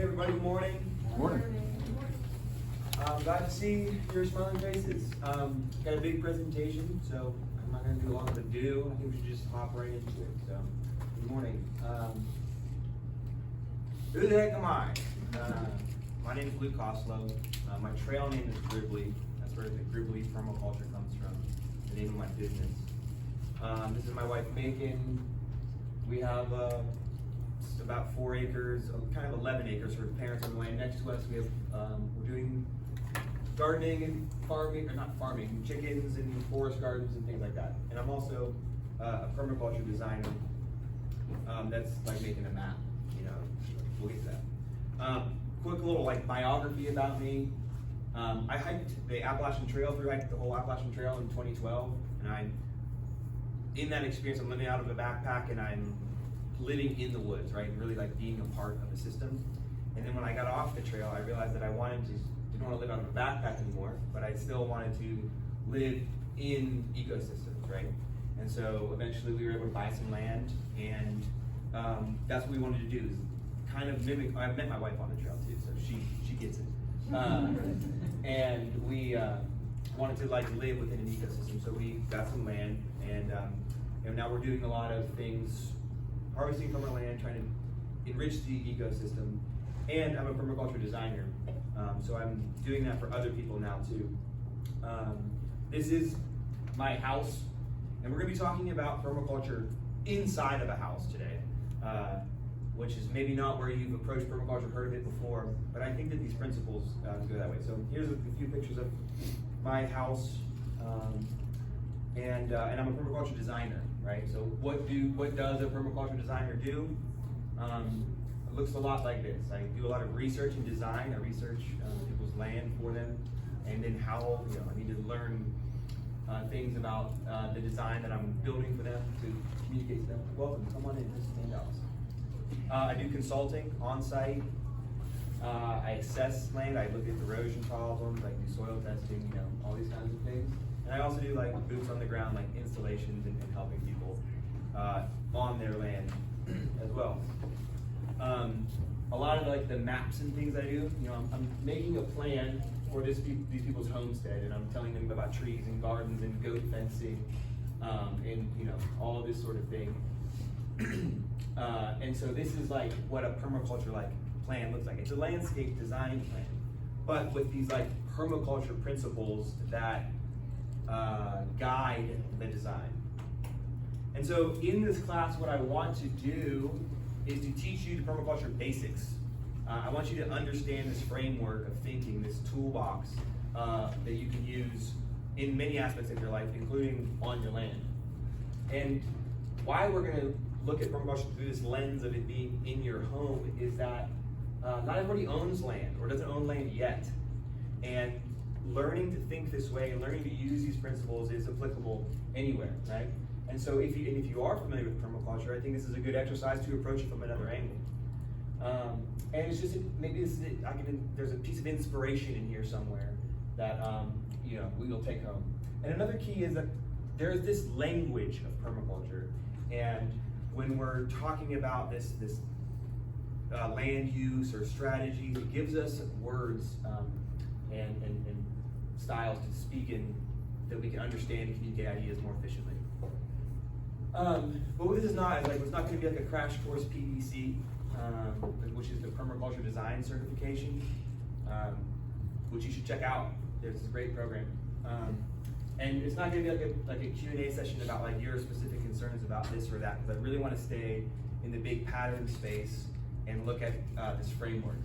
everybody, good morning. Morning. Glad to see your smiling faces. Got a big presentation, so I'm not going to do a lot of ado. I think we should just hop right into it. So, good morning. Who the heck am I? My name is Luke Coslow. My trail name is Gribbly. That's where the Gribbly permaculture comes from, the name of my business. This is my wife, Macon. We have about 4 acres, kind of 11 acres. Her parents on the land next to us. We have, we're doing gardening and farming, or not farming, chickens and forest gardens and things like that. And I'm also a permaculture designer. That's like making a map, you know, we'll get to that. Quick little like biography about me. I hiked the Appalachian Trail, hiked the whole Appalachian Trail in 2012. And in that experience, I'm living out of a backpack and I'm living in the woods, right? And really like being a part of the system. And then when I got off the trail, I realized that I didn't want to live out of a backpack anymore, but I still wanted to live in ecosystems, right? And so eventually we were able to buy some land, and that's what we wanted to do, is kind of mimic. I met my wife on the trail too, so she gets it. And we wanted to like live within an ecosystem, so we got some land, and now we're doing a lot of things, harvesting from our land, trying to enrich the ecosystem. And I'm a permaculture designer, so I'm doing that for other people now too. This is my house, and we're going to be talking about permaculture inside of a house today, which is maybe not where you've approached permaculture, heard of it before, but I think that these principles go that way. So here's a few pictures of my house, and I'm a permaculture designer, right? So what does a permaculture designer do? It looks a lot like this. I do a lot of research and design. I research people's land for them, and then how, you know, I need to learn things about the design that I'm building for them to communicate to them. Welcome, come on in, this is handouts. I do consulting on site. I assess land. I look at erosion problems. I do soil testing, you know, all these kinds of things. And I also do like boots on the ground, like installations and helping people on their land as well. A lot of like the maps and things I do, you know, I'm making a plan for these people's homestead, and I'm telling them about trees and gardens and goat fencing, and you know, all of this sort of thing. And so this is like what a permaculture like plan looks like. It's a landscape design plan, but with these like permaculture principles that guide the design. And so in this class, what I want to do is to teach you the permaculture basics. I want you to understand this framework of thinking, this toolbox that you can use in many aspects of your life, including on your land. And why we're going to look at permaculture through this lens of it being in your home is that not everybody owns land or doesn't own land yet. And learning to think this way and learning to use these principles is applicable anywhere, right? And so if you are familiar with permaculture, I think this is a good exercise to approach it from another angle. And it's just, maybe this is it. There's a piece of inspiration in here somewhere that you know, we will take home. And another key is that there's this language of permaculture, and when we're talking about this land use or strategies, it gives us words and styles to speak in that we can understand and communicate ideas more efficiently. But what this is not, it's not going to be like a crash course PDC, which is the permaculture design certification, which you should check out. There's a great program. And it's not going to be like a Q&A session about like your specific concerns about this or that, because I really want to stay in the big pattern space and look at this framework.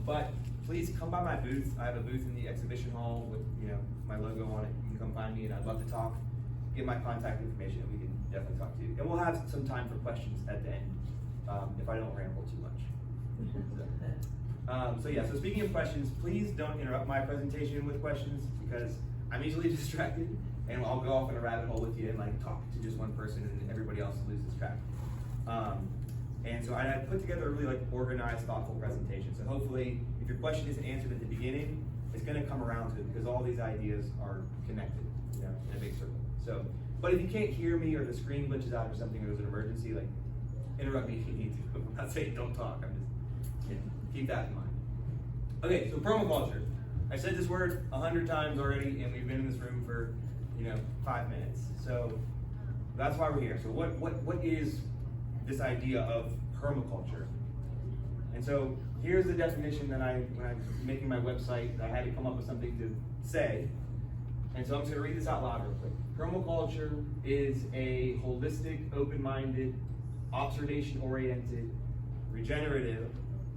But please come by my booth. I have a booth in the exhibition hall with, you know, my logo on it. You can come find me, and I'd love to talk. Get my contact information, and we can definitely talk to you. And we'll have some time for questions at the end, if I don't ramble too much. So yeah, so speaking of questions, please don't interrupt my presentation with questions, because I'm easily distracted, and I'll go off in a rabbit hole with you and like talk to just one person, and everybody else loses track. And so I put together a really like organized, thoughtful presentation. So hopefully, if your question isn't answered at the beginning, it's going to come around to it, because all these ideas are connected, you know, in a big circle. So, but if you can't hear me or the screen glitches out or something, or there's an emergency, like interrupt me if you need to. I'm not saying don't talk. I'm just Yeah, keep that in mind. Okay, so permaculture. I said this word 100 times already, and we've been in this room for 5 minutes. So that's why we're here. So what is this idea of permaculture? And so here's the definition that when I was making my website, I had to come up with something to say. And so I'm just going to read this out loud real quick. Permaculture is a holistic, open-minded, observation-oriented, regenerative,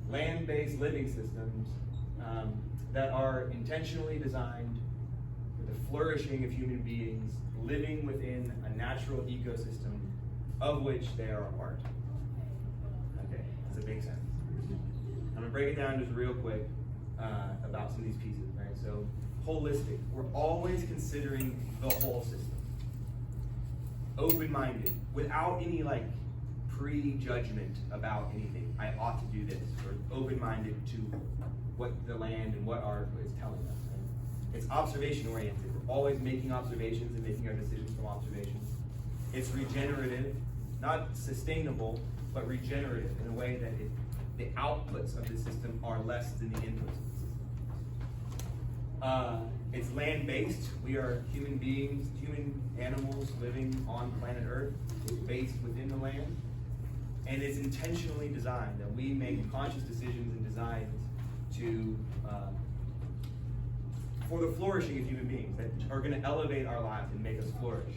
land-based living systems that are intentionally designed for the flourishing of human beings living within a natural ecosystem of which they are a part. Okay, that's a big sentence. I'm going to break it down just real quick about some of these pieces, right? So, holistic. We're always considering the whole system. Open-minded, without any prejudgment about anything. I ought to do this. We're open-minded to what the land and what art is telling us. Right? It's observation-oriented. We're always making observations and making our decisions from observations. It's regenerative, not sustainable, but regenerative in a way that the outputs of the system are less than the inputs of the system. It's land-based. We are human beings, human animals living on planet Earth. It's based within the land. And it's intentionally designed, that we make conscious decisions and designs for the flourishing of human beings that are going to elevate our lives and make us flourish.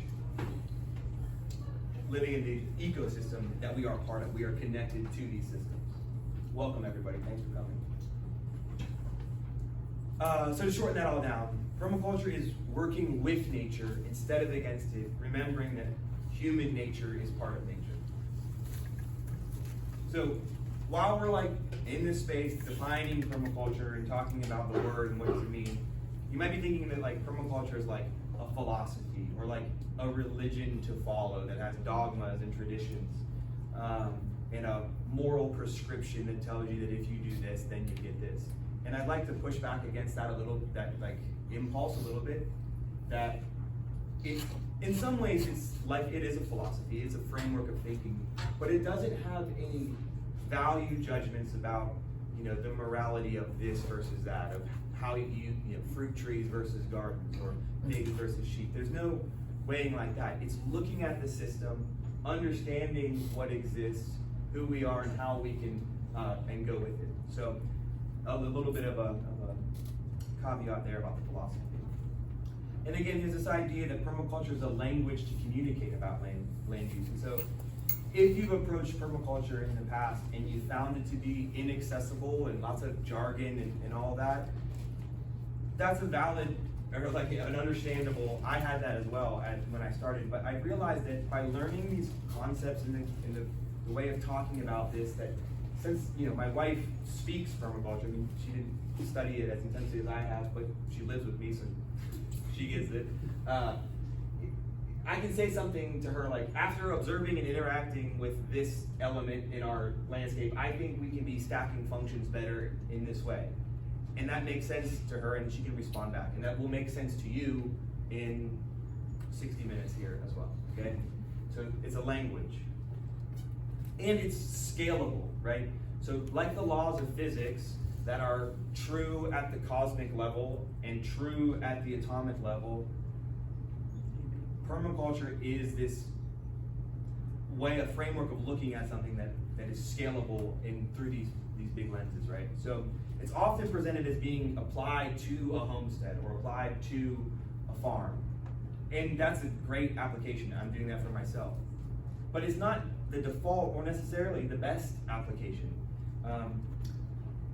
Living in the ecosystem that we are part of. We are connected to these systems. Welcome, everybody. Thanks for coming. So to shorten that all down, permaculture is working with nature instead of against it, remembering that human nature is part of nature. So while we're in this space defining permaculture and talking about the word and what does it mean, you might be thinking that permaculture is a philosophy or a religion to follow that has dogmas and traditions and a moral prescription that tells you that if you do this, then you get this. And I'd like to push back against that a little, that impulse a little bit, that in some ways it is a philosophy, it's a framework of thinking, but it doesn't have any value judgments about the morality of this versus that, of how you fruit trees versus gardens or pigs versus sheep. There's no weighing like that. It's looking at the system, understanding what exists, who we are, and how we can and go with it. So a little bit of a caveat there about the philosophy. And again, there's this idea that permaculture is a language to communicate about land use. And so if you've approached permaculture in the past and you found it to be inaccessible and lots of jargon and all that, that's a valid or an understandable. I had that as well when I started, but I realized that by learning these concepts and the way of talking about this, that since my wife speaks permaculture, I mean she didn't study it as intensely as I have, but she lives with me, so she gets it. I can say something to her after observing and interacting with this element in our landscape, I think we can be stacking functions better in this way. And that makes sense to her, and she can respond back. And that will make sense to you in 60 minutes here as well, okay? So it's a language. And it's scalable, right? So like the laws of physics that are true at the cosmic level and true at the atomic level, permaculture is this way, a framework of looking at something that is scalable through these big lenses, right? So it's often presented as being applied to a homestead or applied to a farm. And that's a great application. I'm doing that for myself. But it's not the default or necessarily the best application.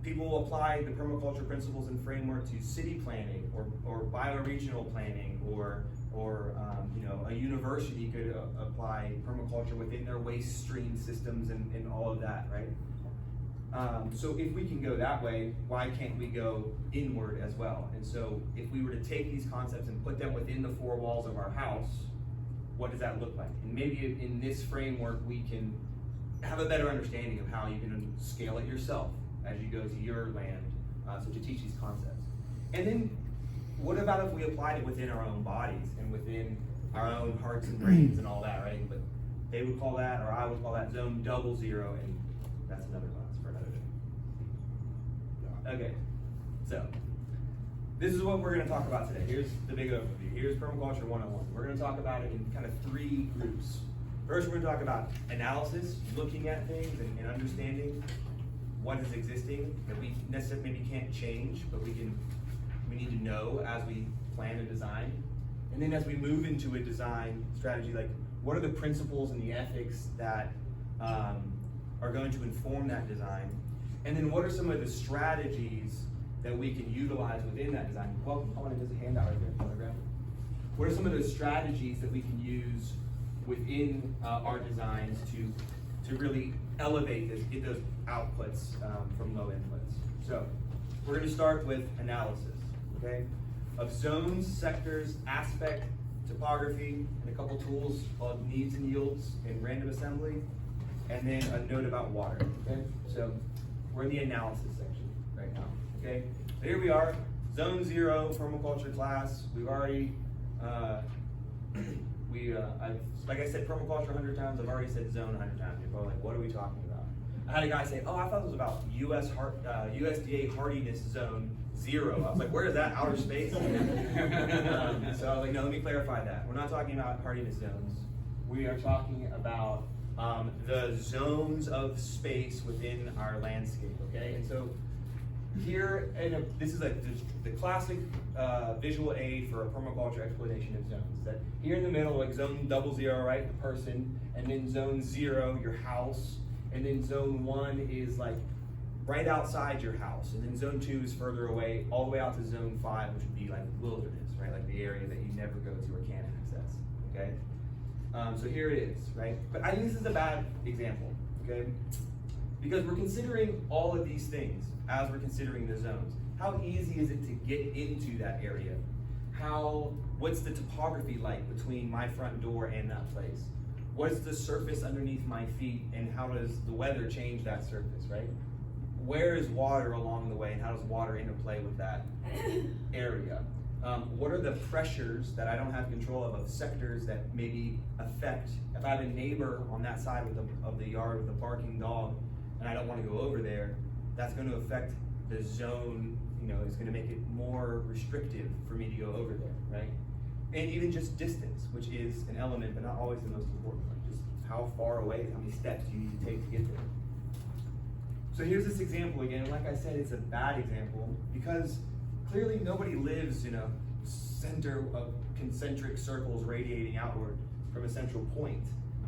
People will apply the permaculture principles and framework to city planning or bioregional planning or a university could apply permaculture within their waste stream systems and all of that, right? So if we can go that way, why can't we go inward as well? And so if we were to take these concepts and put them within the four walls of our house, what does that look like? And maybe in this framework, we can have a better understanding of how you can scale it yourself as you go to your land, so to teach these concepts. And then what about if we applied it within our own bodies and within our own hearts and brains and all that, right? But they would call that, or I would call that zone 00, and that's another class for another day. Okay, so this is what we're going to talk about today. Here's the big overview. Here's Permaculture 101. We're going to talk about it in kind of 3 groups. First, we're going to talk about analysis, looking at things and understanding what is existing that we necessarily maybe can't change, but we need to know as we plan a design. And then as we move into a design strategy, like what are the principles and the ethics that are going to inform that design? And then what are some of the strategies that we can utilize within that design? Well, I want to just a handout right there, photograph. What are some of those strategies that we can use within our designs to really elevate this, get those outputs from low inputs? So we're going to start with analysis, okay, of zones, sectors, aspect, topography, and a couple tools called needs and yields in random assembly, and then a note about water. Okay, so we're in the analysis section right now. Okay, so here we are, Zone 0 permaculture class. We've already like I said permaculture 100 times. I've already said zone 100 times. You're probably like, what are we talking about? I had a guy say, oh, I thought it was about USDA hardiness zone 0. I was like, where is that, outer space? So I was like, no, let me clarify that. We're not talking about hardiness zones. We are talking about the zones of space within our landscape, okay? And so here, this is the classic visual aid for a permaculture explanation of zones. That here in the middle, like zone 00, right, the person, and then zone 0, your house, and then zone 1 is like right outside your house, and then zone 2 is further away, all the way out to zone 5, which would be like wilderness, right, like the area that you never go to or can't access, okay? So here it is, right? But I think this is a bad example, okay? Because we're considering all of these things as we're considering the zones. How easy is it to get into that area? What's the topography like between my front door and that place? What's the surface underneath my feet, and how does the weather change that surface, right? Where is water along the way, and how does water interplay with that area? What are the pressures that I don't have control of sectors that maybe affect, if I have a neighbor on that side of the yard with a barking dog, and I don't want to go over there, that's going to affect the zone, it's going to make it more restrictive for me to go over there, right? And even just distance, which is an element, but not always the most important one. Just how far away, how many steps do you need to take to get there? So here's this example again, and like I said, it's a bad example because clearly nobody lives in a center of concentric circles radiating outward from a central point,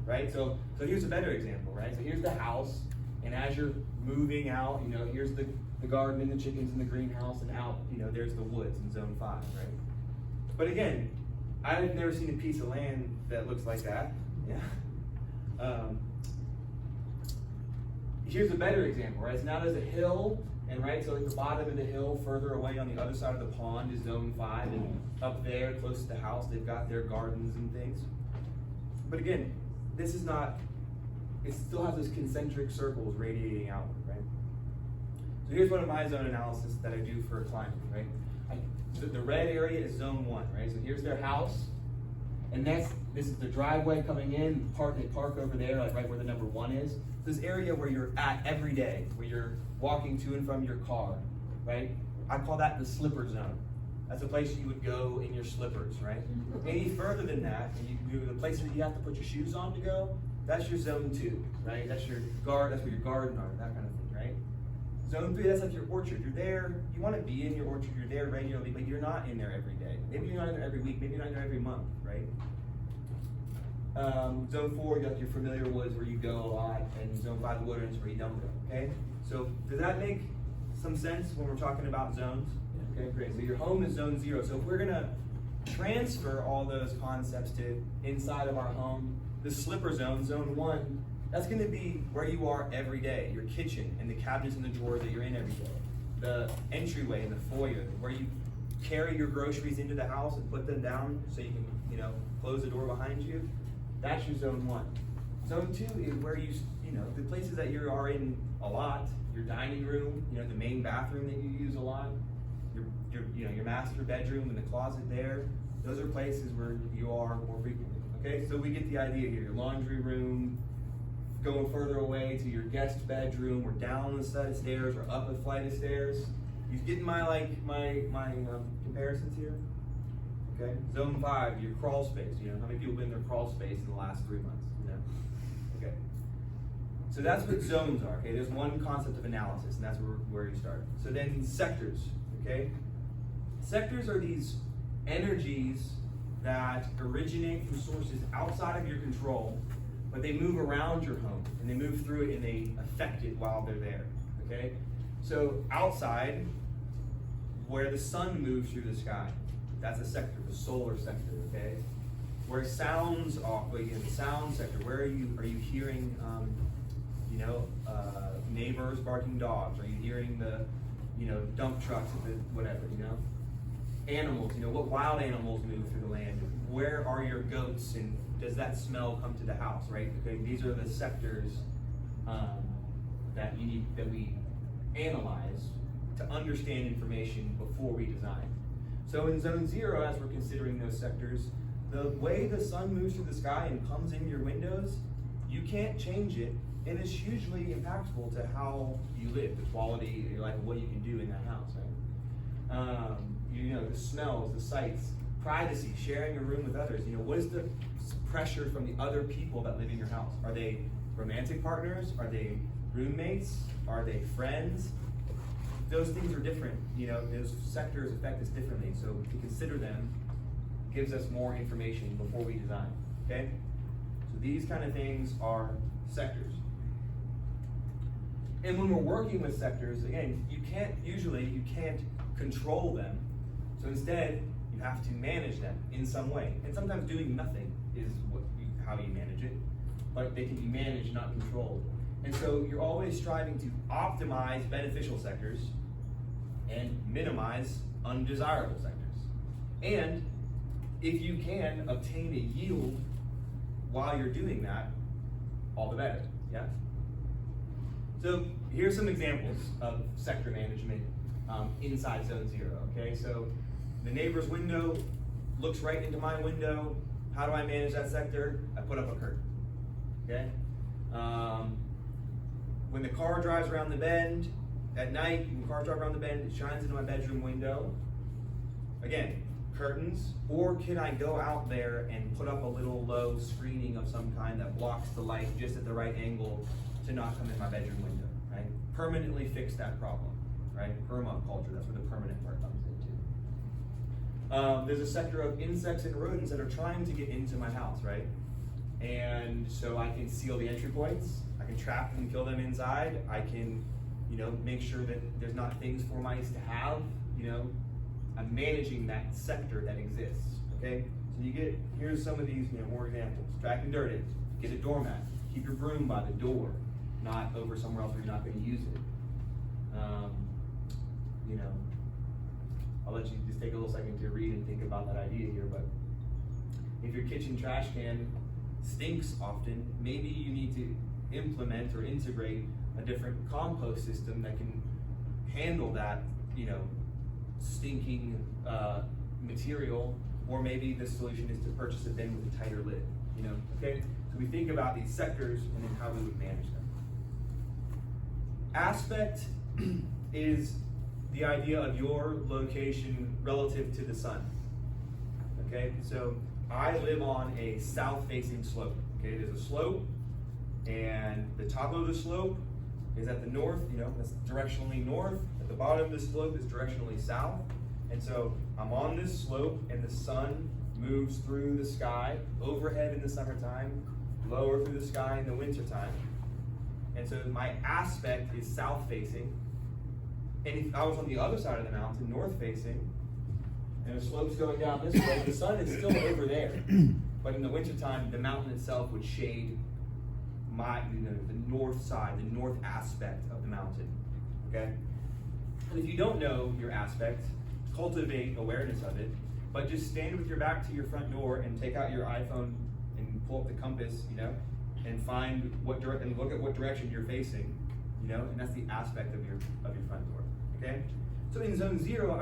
right? So here's a better example, right? So here's the house, and as you're moving out, here's the garden and the chickens in the greenhouse, and out, there's the woods in zone 5, right? But again, I've never seen a piece of land that looks like that. Yeah. Here's a better example, right? So now there's a hill, and right, so at the bottom of the hill, further away on the other side of the pond is zone 5, and up there, close to the house, they've got their gardens and things. But again, this is not, it still has those concentric circles radiating outward, right? So here's one of my zone analysis that I do for a client, right? The red area is zone 1, right? So here's their house, and this is the driveway coming in. They park over there, like right where the number 1 is. This area where you're at every day, where you're walking to and from your car, right? I call that the slipper zone. That's a place you would go in your slippers, right? Any further than that, the place that you have to put your shoes on to go, that's your zone 2, right? That's your that's where your garden are, that kind of thing, right? Zone 3, that's like your orchard. You're there, you want to be in your orchard, you're there regularly, but you're not in there every day. Maybe you're not in there every week, maybe you're not in there every month, right? Zone 4, you got your familiar woods where you go a lot, and zone 5, the wilderness where you don't go, okay? So does that make some sense when we're talking about zones? Okay, great. So your home is zone 0. So if we're gonna transfer all those concepts to inside of our home, the slipper zone, zone 1, that's gonna be where you are every day. Your kitchen and the cabinets and the drawers that you're in every day. The entryway and the foyer, where you carry your groceries into the house and put them down so you can, close the door behind you. That's your zone 1. Zone 2 is where the places that you are in a lot, your dining room, the main bathroom that you use a lot, your master bedroom and the closet there. Those are places where you are more frequently. Okay, so we get the idea here. Your laundry room, going further away to your guest bedroom, or down a set of stairs, or up a flight of stairs. You getting my comparisons here? Okay. Zone 5, your crawl space. You know, how many people have been in their crawl space in the last 3 months? You know. Okay. So that's what zones are. Okay. There's one concept of analysis, and that's where you start. So then sectors. Okay. Sectors are these energies that originate from sources outside of your control, but they move around your home, and they move through it, and they affect it while they're there. Okay. So outside, where the sun moves through the sky, that's a sector, the solar sector, okay? Where sounds are, the sound sector, where are you hearing, neighbors barking dogs? Are you hearing the, dump trucks, whatever, Animals, what wild animals move through the land? Where are your goats, and does that smell come to the house, right? Okay, these are the sectors that we analyze to understand information before we design. So in zone 0, as we're considering those sectors, the way the sun moves through the sky and comes in your windows, you can't change it, and it's hugely impactful to how you live, the quality of your life, what you can do in that house, right? The smells, the sights, privacy, sharing a room with others. What is the pressure from the other people that live in your house? Are they romantic partners? Are they roommates? Are they friends? Those things are different. Those sectors affect us differently. So to consider them gives us more information before we design. Okay? So these kind of things are sectors. And when we're working with sectors, again, you can't control them. So instead, you have to manage them in some way. And sometimes doing nothing is how you manage it. But they can be managed, not controlled. And so you're always striving to optimize beneficial sectors and minimize undesirable sectors. And if you can obtain a yield while you're doing that, all the better, yeah? So here's some examples of sector management inside Zone 0, okay? So the neighbor's window looks right into my window. How do I manage that sector? I put up a curtain, okay? When the car drives around the bend at night, when cars drive around the bend, it shines into my bedroom window. Again, curtains. Or can I go out there and put up a little low screening of some kind that blocks the light just at the right angle to not come in my bedroom window, right? Permanently fix that problem, right? Permaculture, that's where the permanent part comes into. There's a sector of insects and rodents that are trying to get into my house, right? And so I can seal the entry points. I can trap them and kill them inside. I can, make sure that there's not things for mice to have. I'm managing that sector that exists. Okay. So here's some of these, more examples. Tracking dirt in. Get a doormat. Keep your broom by the door, not over somewhere else where you're not going to use it. I'll let you just take a little second to read and think about that idea here. But if your kitchen trash can stinks often, maybe you need to implement or integrate a different compost system that can handle that, stinking material, or maybe the solution is to purchase a bin with a tighter lid, okay? So we think about these sectors and then how we would manage them. Aspect is the idea of your location relative to the sun, okay? So I live on a south-facing slope, okay? There's a slope, and the top of the slope is at the north, that's directionally north. At the bottom of the slope is directionally south. And so I'm on this slope, and the sun moves through the sky, overhead in the summertime, lower through the sky in the wintertime. And so my aspect is south-facing. And if I was on the other side of the mountain, north-facing, and the slope's going down this way, the sun is still over there. But in the wintertime, the mountain itself would shade the north side, the north aspect of the mountain, okay? And if you don't know your aspect, cultivate awareness of it, but just stand with your back to your front door and take out your iPhone and pull up the compass, and find and look at what direction you're facing, and that's the aspect of your front door, okay? So in Zone 0,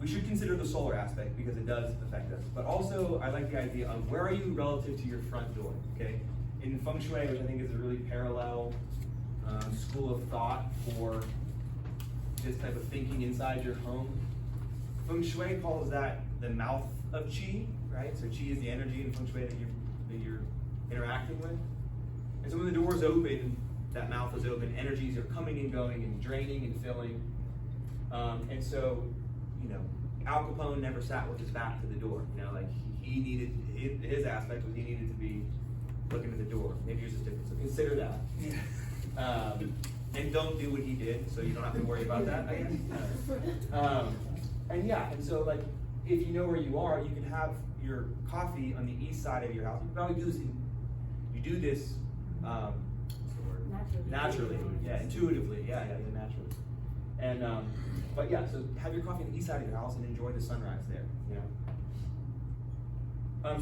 we should consider the solar aspect because it does affect us, but also I like the idea of where are you relative to your front door, okay? In Feng Shui, which I think is a really parallel school of thought for this type of thinking inside your home. Feng Shui calls that the mouth of Qi, right? So Qi is the energy in Feng Shui that you're interacting with. And so when the door is open, that mouth is open, energies are coming and going and draining and filling. And so, Al Capone never sat with his back to the door. Like he needed, his aspect was he needed to be looking at the door. Maybe yours is different, so consider that. And don't do what he did, so you don't have to worry about that, I guess. And so like, if you know where you are, you can have your coffee on the east side of your house. You probably do this naturally, intuitively, naturally. And so have your coffee on the east side of your house and enjoy the sunrise there.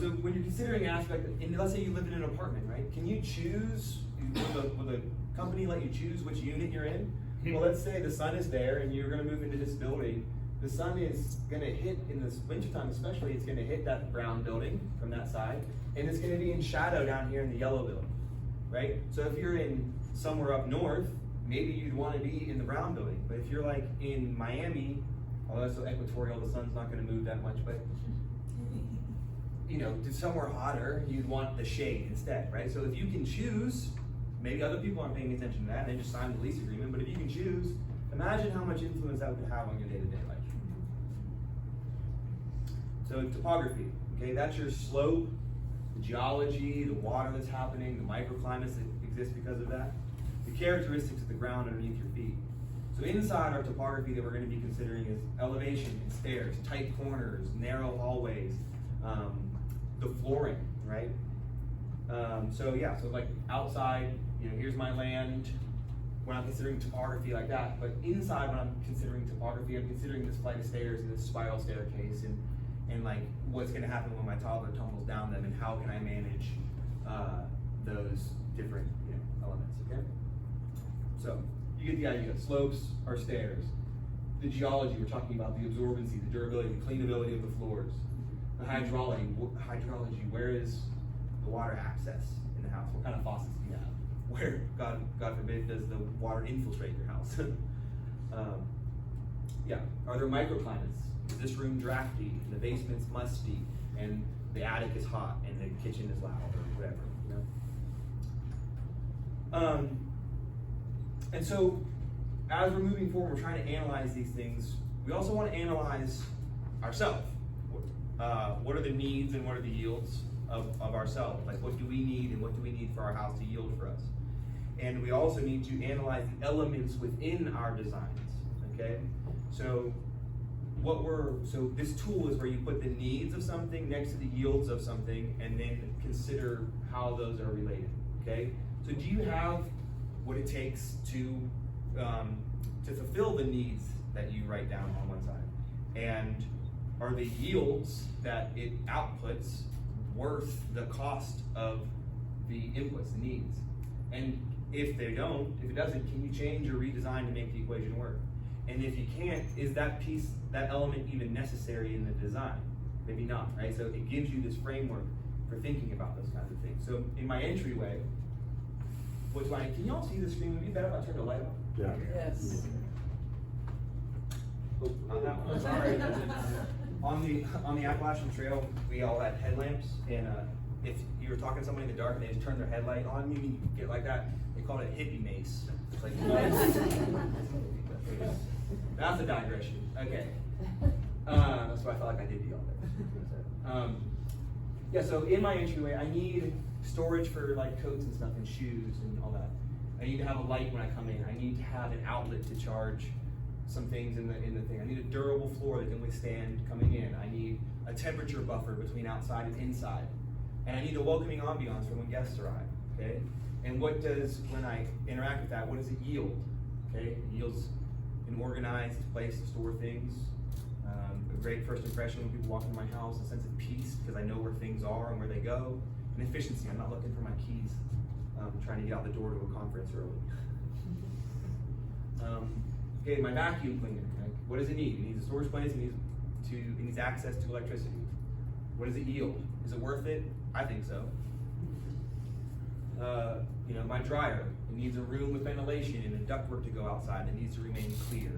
So when you're considering aspect, and let's say you live in an apartment, right? Can you choose? Will the company let you choose which unit you're in? Well, let's say the sun is there and you're going to move into this building. The sun is going to hit, in this wintertime especially, it's going to hit that brown building from that side, and it's going to be in shadow down here in the yellow building, right? So if you're in somewhere up north, maybe you'd want to be in the brown building. But if you're like in Miami, although it's so equatorial, the sun's not going to move that much, but to somewhere hotter, you'd want the shade instead, right? So if you can choose, maybe other people aren't paying attention to that, and they just signed the lease agreement, but if you can choose, imagine how much influence that would have on your day-to-day life. So topography, okay, that's your slope, the geology, the water that's happening, the microclimates that exist because of that, the characteristics of the ground underneath your feet. So inside our topography that we're going to be considering is elevation and stairs, tight corners, narrow hallways, the flooring, right? So like outside, here's my land. When I'm considering topography like that, but inside when I'm considering topography, I'm considering this flight of stairs and this spiral staircase and like what's going to happen when my toddler tumbles down them and how can I manage those different elements, okay? So you get the idea. Slopes are stairs. The geology, we're talking about the absorbency, the durability, the cleanability of the floors. The hydrology, where is the water access in the house? What kind of faucets do you have? Where, God forbid, does the water infiltrate your house? Are there microclimates? Is this room drafty, and the basement's musty, and the attic is hot, and the kitchen is loud, or whatever, And so, as we're moving forward, we're trying to analyze these things. We also want to analyze ourselves. What are the needs and what are the yields of ourselves? Like, what do we need and what do we need for our house to yield for us? And we also need to analyze the elements within our designs, okay? So this tool is where you put the needs of something next to the yields of something and then consider how those are related, okay? So do you have what it takes to fulfill the needs that you write down on one side? And are the yields that it outputs worth the cost of the inputs, the needs? And if it doesn't, can you change or redesign to make the equation work? And if you can't, is that element even necessary in the design? Maybe not, right? So it gives you this framework for thinking about those kinds of things. So in my entryway, can you all see the screen? Would it be better if I turned the light on? Yeah. Yes. Oh, not that one. Sorry. On the Appalachian Trail, we all had headlamps, and if you were talking to somebody in the dark and they just turned their headlight on, you get like that. They called it hippie mace. It's like, that's a digression. Okay. That's why I felt like I did be all there. So in my entryway, I need storage for like coats and stuff and shoes and all that. I need to have a light when I come in. I need to have an outlet to charge some things in the thing. I need a durable floor that can withstand coming in. I need a temperature buffer between outside and inside. And I need a welcoming ambiance for when guests arrive, okay? And when I interact with that, what does it yield? Okay, it yields an organized place to store things, a great first impression when people walk into my house, a sense of peace because I know where things are and where they go, and efficiency. I'm not looking for my keys, trying to get out the door to a conference early. Okay, my vacuum cleaner, right? What does it need? It needs a storage place, it needs access to electricity. What does it yield? Is it worth it? I think so. My dryer, it needs a room with ventilation and a ductwork to go outside. It needs to remain clear.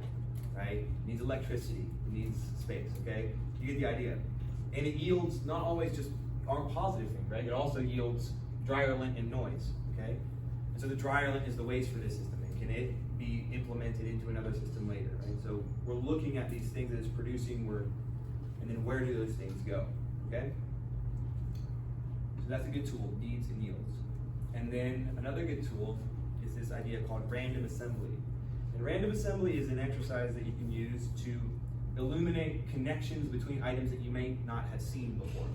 right? It needs electricity, it needs space, okay? You get the idea. And it yields not always just our positive thing, right? It also yields dryer lint and noise, okay? And so the dryer lint is the waste for this system. And can it be implemented into another system later, right? So we're looking at these things that it's producing, and then where do those things go, okay? So that's a good tool, needs and yields. And then another good tool is this idea called random assembly. And random assembly is an exercise that you can use to illuminate connections between items that you may not have seen before,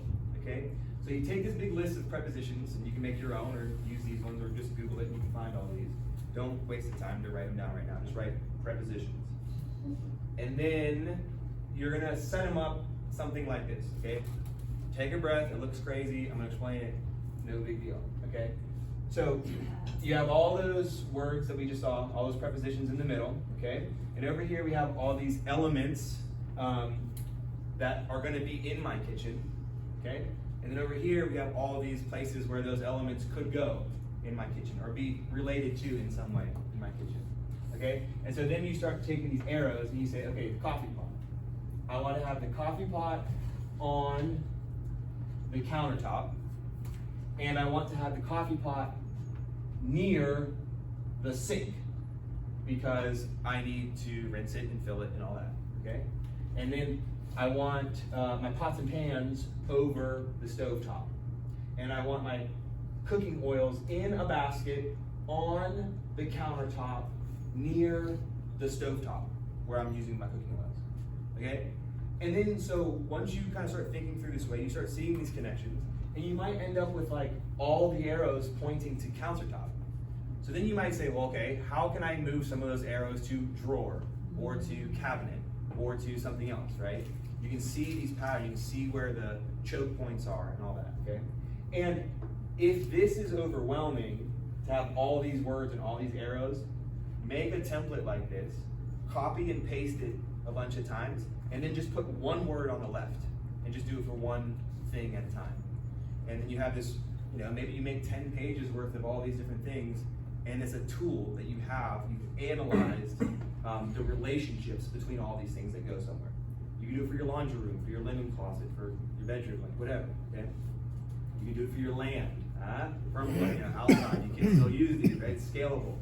okay? So you take this big list of prepositions, and you can make your own or use these ones, or just Google it and you can find all these. Don't waste the time to write them down right now, just write prepositions. And then you're gonna set them up something like this, okay? Take a breath, it looks crazy, I'm gonna explain it, no big deal, okay? So you have all those words that we just saw, all those prepositions in the middle, okay? And over here we have all these elements that are gonna be in my kitchen, okay? And then over here we have all these places where those elements could go in my kitchen or be related to in some way in my kitchen, okay? And so then you start taking these arrows and you say, okay, the coffee pot. I want to have the coffee pot on the countertop, and I want to have the coffee pot near the sink because I need to rinse it and fill it and all that, okay? And then I want my pots and pans over the stovetop. And I want my cooking oils in a basket on the countertop near the stovetop where I'm using my cooking oils, okay? And then, so once you kind of start thinking through this way, you start seeing these connections, and you might end up with like all the arrows pointing to countertop. So then you might say, well, okay, how can I move some of those arrows to drawer, or to cabinet, or to something else, right? You can see these patterns, you can see where the choke points are and all that, okay? And if this is overwhelming to have all these words and all these arrows, make a template like this, copy and paste it a bunch of times, and then just put one word on the left, and just do it for one thing at a time. And then you have this, maybe you make 10 pages worth of all these different things, and it's a tool that you have, you've analyzed the relationships between all these things that go somewhere. You can do it for your laundry room, for your linen closet, for your bedroom, like whatever, okay? You can do it for your land, outside, you can still use these, right? It's scalable,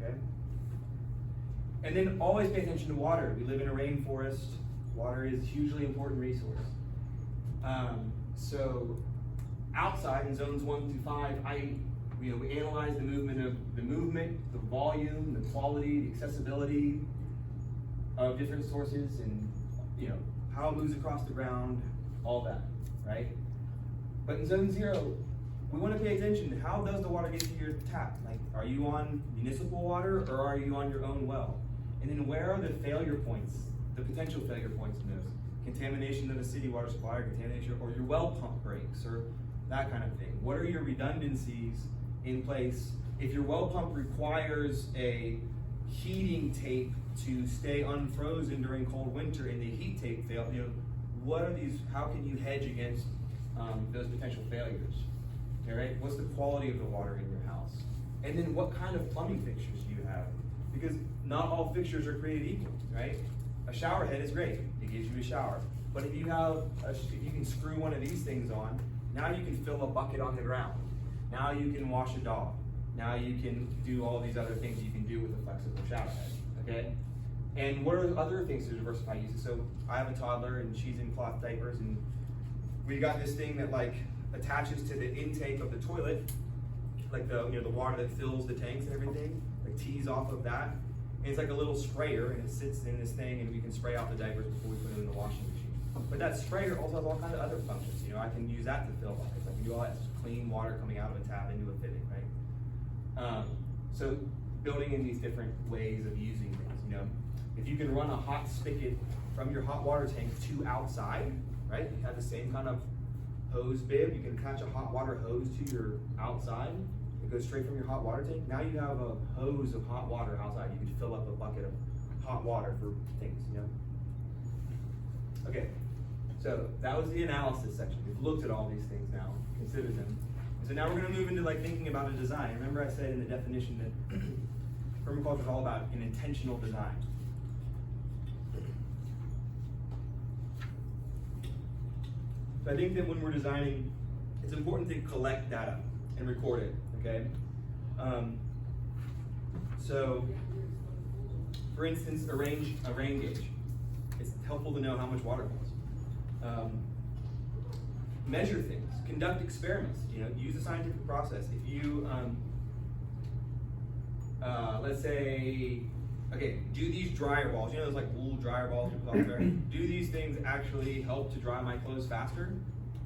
okay? And then always pay attention to water. We live in a rainforest. Water is a hugely important resource. So outside in zones 1 through 5, we analyze the movement, the volume, the quality, the accessibility of different sources, and how it moves across the ground, all that, right? But in zone 0, we want to pay attention to how does the water get to your tap? Like, are you on municipal water or are you on your own well? And then where are the failure points, the potential failure points in those? Contamination of the city water supply, or contamination, or your well pump breaks, or that kind of thing. What are your redundancies in place? If your well pump requires a heating tape to stay unfrozen during cold winter and the heat tape fail, what are these, how can you hedge against those potential failures? Okay, right? What's the quality of the water in your house? And then what kind of plumbing fixtures do you have? Because not all fixtures are created equal, right? A shower head is great, it gives you a shower. But if you can screw one of these things on, now you can fill a bucket on the ground. Now you can wash a dog. Now you can do all these other things you can do with a flexible shower head, okay? And what are other things to diversify uses? So I have a toddler and she's in cloth diapers, and we got this thing that like attaches to the intake of the toilet, like the water that fills the tanks and everything, like tees off of that. And it's like a little sprayer, and it sits in this thing, and we can spray out the diapers before we put them in the washing machine. But that sprayer also has all kinds of other functions. I can use that to fill buckets. I can do all that clean water coming out of a tap into a fitting, right? So building in these different ways of using things, If you can run a hot spigot from your hot water tank to outside, right? You have the same kind of hose bib. You can attach a hot water hose to your outside. It goes straight from your hot water tank. Now you have a hose of hot water outside. You can fill up a bucket of hot water for things, Okay, so that was the analysis section. We've looked at all these things now, considered them. So now we're going to move into thinking about a design. Remember I said in the definition that permaculture is all about an intentional design. So I think that when we're designing, it's important to collect data and record it, okay? So, for instance, a rain gauge. It's helpful to know how much water flows. Measure things, conduct experiments, use a scientific process. If you, let's say, okay, do these dryer balls, those like wool dryer balls you put out there, do these things actually help to dry my clothes faster?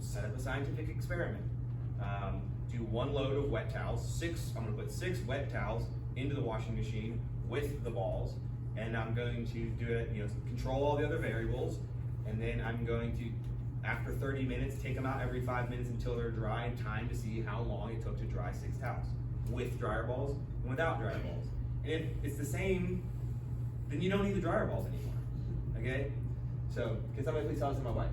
Set up a scientific experiment. Do one load of wet towels, I'm gonna put 6 wet towels into the washing machine with the balls, and I'm going to do it, control all the other variables, and then I'm going to, after 30 minutes, take them out every 5 minutes until they're dry, and time to see how long it took to dry 6 towels, with dryer balls and without dryer balls. And if it's the same, then you don't need the dryer balls anymore, okay? So, can somebody please tell this to my wife?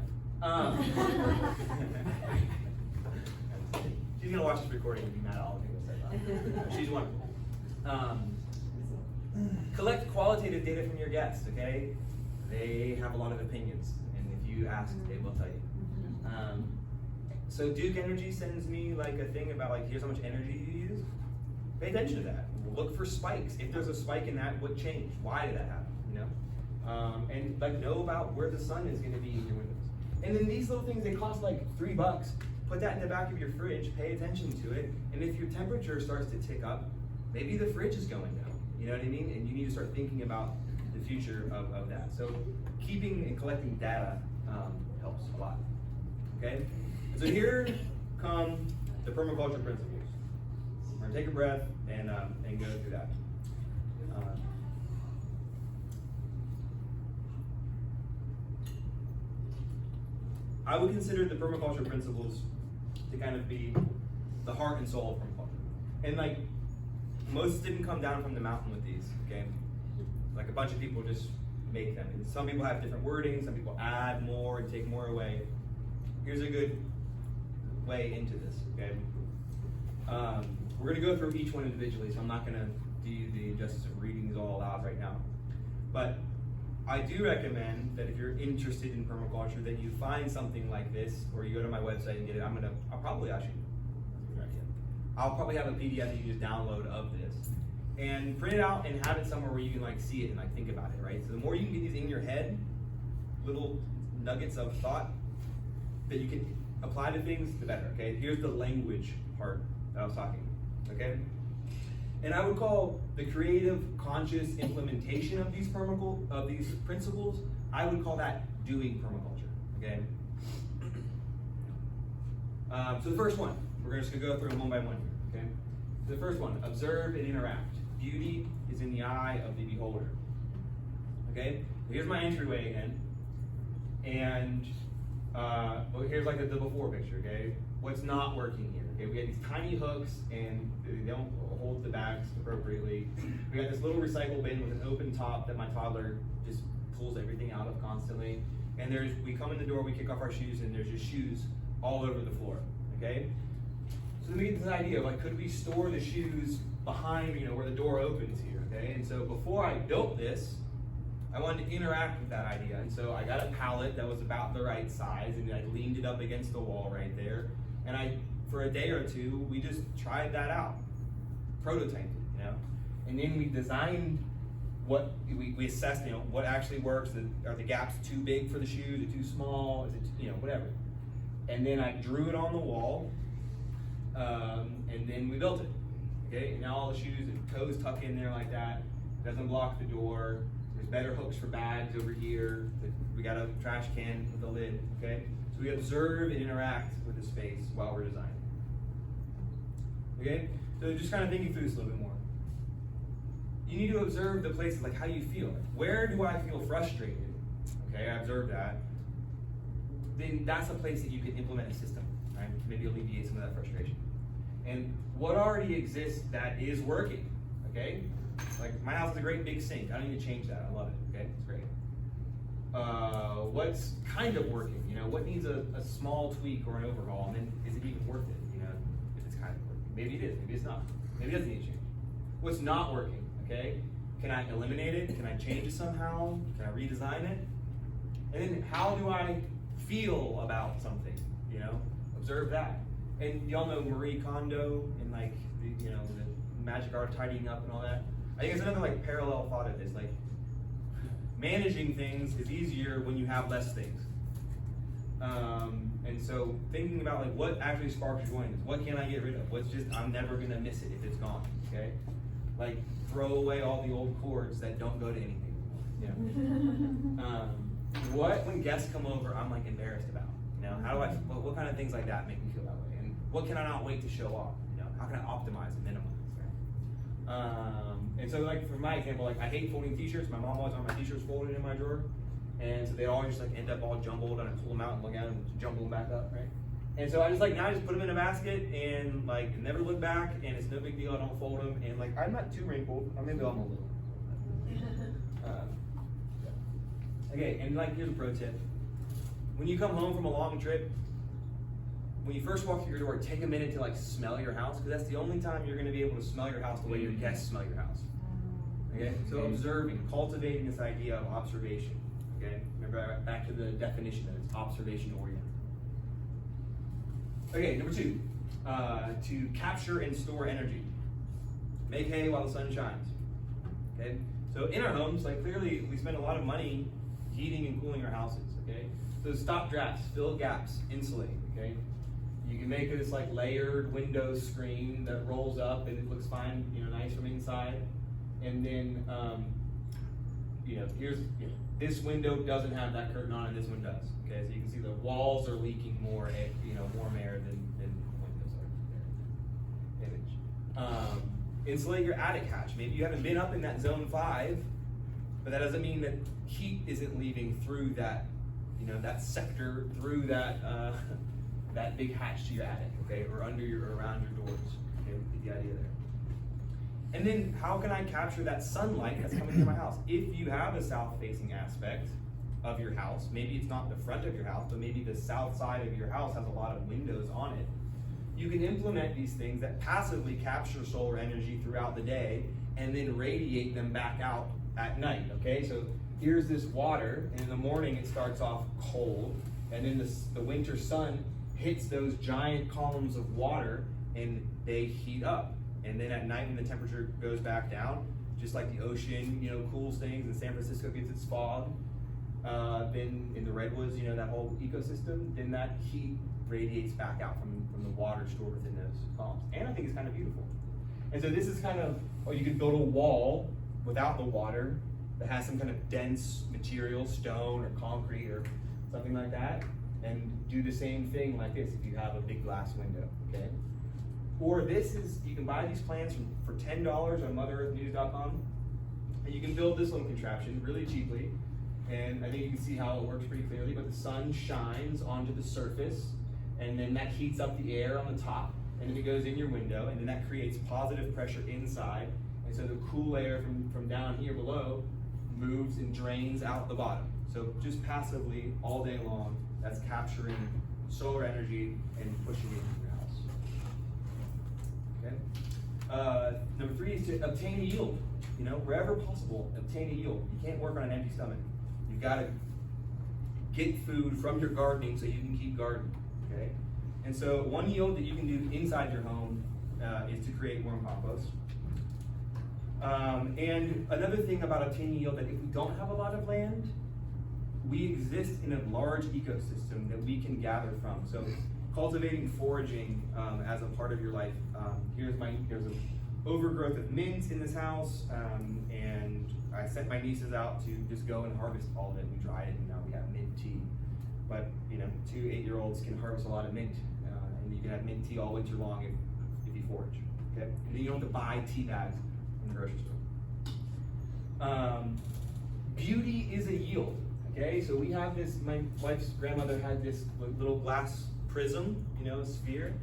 She's gonna watch this recording and be mad at all the things I said about her. She's wonderful. Collect qualitative data from your guests, okay? They have a lot of opinions, and if you ask, they will tell you. So Duke Energy sends me like a thing about like, here's how much energy you use. Pay attention to that. Look for spikes. If there's a spike in that, what changed? Why did that happen? And like know about where the sun is gonna be in your windows. And then these little things, they cost like $3. Put that in the back of your fridge, pay attention to it, and if your temperature starts to tick up, maybe the fridge is going down, you know what I mean? And you need to start thinking about the future of that. So keeping and collecting data helps a lot, okay? So here come the permaculture principles. We're gonna take a breath and go through that. I would consider the permaculture principles to kind of be the heart and soul of permaculture. And like, most didn't come down from the mountain with these, okay? Like a bunch of people just make them. And some people have different wording, some people add more and take more away. Here's a good way into this, okay? We're gonna go through each one individually, so I'm not gonna do the injustice of reading these all out right now. But I do recommend that if you're interested in permaculture, that you find something like this, or you go to my website and get it. I'll probably have a PDF that you can just download of this, and print it out and have it somewhere where you can like see it and like think about it, right? So the more you can get these in your head, little nuggets of thought that you can apply to things, the better, okay? Here's the language part that I was talking, okay? And I would call the creative, conscious implementation of these principles, I would call that doing permaculture, okay? So the first one, we're just gonna go through them one by one here, okay? So the first one, observe and interact. Beauty is in the eye of the beholder, okay? So here's my entryway again, and here's like the before picture, okay? What's not working here, okay? We got these tiny hooks and they don't hold the bags appropriately. We got this little recycle bin with an open top that my toddler just pulls everything out of constantly. And we come in the door, we kick off our shoes, and there's just shoes all over the floor, okay? So then we get this idea of like, could we store the shoes behind, where the door opens here, okay? And so before I built this, I wanted to interact with that idea. And so I got a pallet that was about the right size, and I leaned it up against the wall right there. And for a day or two, we just tried that out, prototyped it, And then we designed we assessed, what actually works. Are the gaps too big for the shoes? Is it too small? Is it, whatever. And then I drew it on the wall, and then we built it, okay? And now all the shoes and toes tuck in there like that. It doesn't block the door. There's better hooks for bags over here. We got a trash can with a lid, okay? So we observe and interact with the space while we're designing. Okay? So just kind of thinking through this a little bit more. You need to observe the places, like how you feel. Like, where do I feel frustrated? Okay, I observed that. Then that's a place that you can implement a system, right? Maybe alleviate some of that frustration. And what already exists that is working, okay? Like my house is a great big sink. I don't need to change that. I love it, okay? It's great. What's kind of working? What needs a small tweak or an overhaul? And then is it even worth it? If it's kind of working. Maybe it is, maybe it's not. Maybe it doesn't need to change. What's not working, okay? Can I eliminate it? Can I change it somehow? Can I redesign it? And then how do I feel about something? You know, observe that. And y'all know Marie Kondo and like the magic art, tidying up and all that. I think it's another like parallel thought of this. Like managing things is easier when you have less things. And so thinking about like what actually sparks your joy, what can I get rid of? What's just I'm never gonna miss it if it's gone. Okay, like throw away all the old cords that don't go to anything anymore. What when guests come over I'm like embarrassed about? You know, how do I? What kind of things like that make me feel that way? And what can I not wait to show off? You know, how can I optimize and minimize? Right? And so like for my example, like I hate folding t-shirts. My mom always wanted my t-shirts folded in my drawer. And so they always just like end up all jumbled, and I pull them out and look at them and jumble them back up, right? And so I just like now I just put them in a basket and like never look back, and it's no big deal. I don't fold them, and like I'm not too wrinkled. Or maybe I'm a little. Okay, and like here's a pro tip: when you come home from a long trip, when you first walk through your door, take a minute to like smell your house, because that's the only time you're going to be able to smell your house the way your guests smell your house. Okay, so observing, cultivating this idea of observation. Okay, remember back to the definition that it's observation oriented. Okay, number 2, to capture and store energy. Make hay while the sun shines. Okay, so in our homes, like clearly we spend a lot of money heating and cooling our houses. Okay, so stop drafts, fill gaps, insulate. Okay, you can make this like layered window screen that rolls up and it looks fine, nice from inside, and then here's this window doesn't have that curtain on, and this one does. Okay, so you can see the walls are leaking more, warm air than windows are. Image. Insulate your attic hatch. Maybe you haven't been up in that zone 5, but that doesn't mean that heat isn't leaving through that, that sector, through that that big hatch to your attic, okay, or under or around your doors. Okay, get the idea there. And then how can I capture that sunlight that's coming through my house? If you have a south-facing aspect of your house, maybe it's not the front of your house, but maybe the south side of your house has a lot of windows on it, you can implement these things that passively capture solar energy throughout the day and then radiate them back out at night, okay? So here's this water, and in the morning it starts off cold, and then the winter sun hits those giant columns of water and they heat up. And then at night when the temperature goes back down, just like the ocean, cools things, and San Francisco gets its fog, then in the redwoods, that whole ecosystem, then that heat radiates back out from the water stored within those columns. And I think it's kind of beautiful. And so this is kind of, you could build a wall without the water that has some kind of dense material, stone or concrete or something like that, and do the same thing like this if you have a big glass window, okay? Or you can buy these plans for $10 on MotherEarthNews.com, and you can build this little contraption really cheaply, and I think you can see how it works pretty clearly, but the sun shines onto the surface, and then that heats up the air on the top, and then it goes in your window, and then that creates positive pressure inside, and so the cool air from down here below moves and drains out the bottom. So just passively, all day long, that's capturing solar energy and pushing it into your house. Okay. Number 3 is to obtain a yield. Wherever possible, obtain a yield. You can't work on an empty stomach. You've got to get food from your gardening so you can keep gardening. Okay. And so one yield that you can do inside your home is to create worm compost. And another thing about obtaining yield, that if we don't have a lot of land, we exist in a large ecosystem that we can gather from. So cultivating foraging as a part of your life. There's an overgrowth of mint in this house, and I sent my nieces out to just go and harvest all of it. We dried it, and now we have mint tea. But 2 8-year-olds can harvest a lot of mint, and you can have mint tea all winter long if you forage. Okay, and then you don't have to buy tea bags in the grocery store. Beauty is a yield. Okay, so we have this. My wife's grandmother had this little glass prism, a sphere.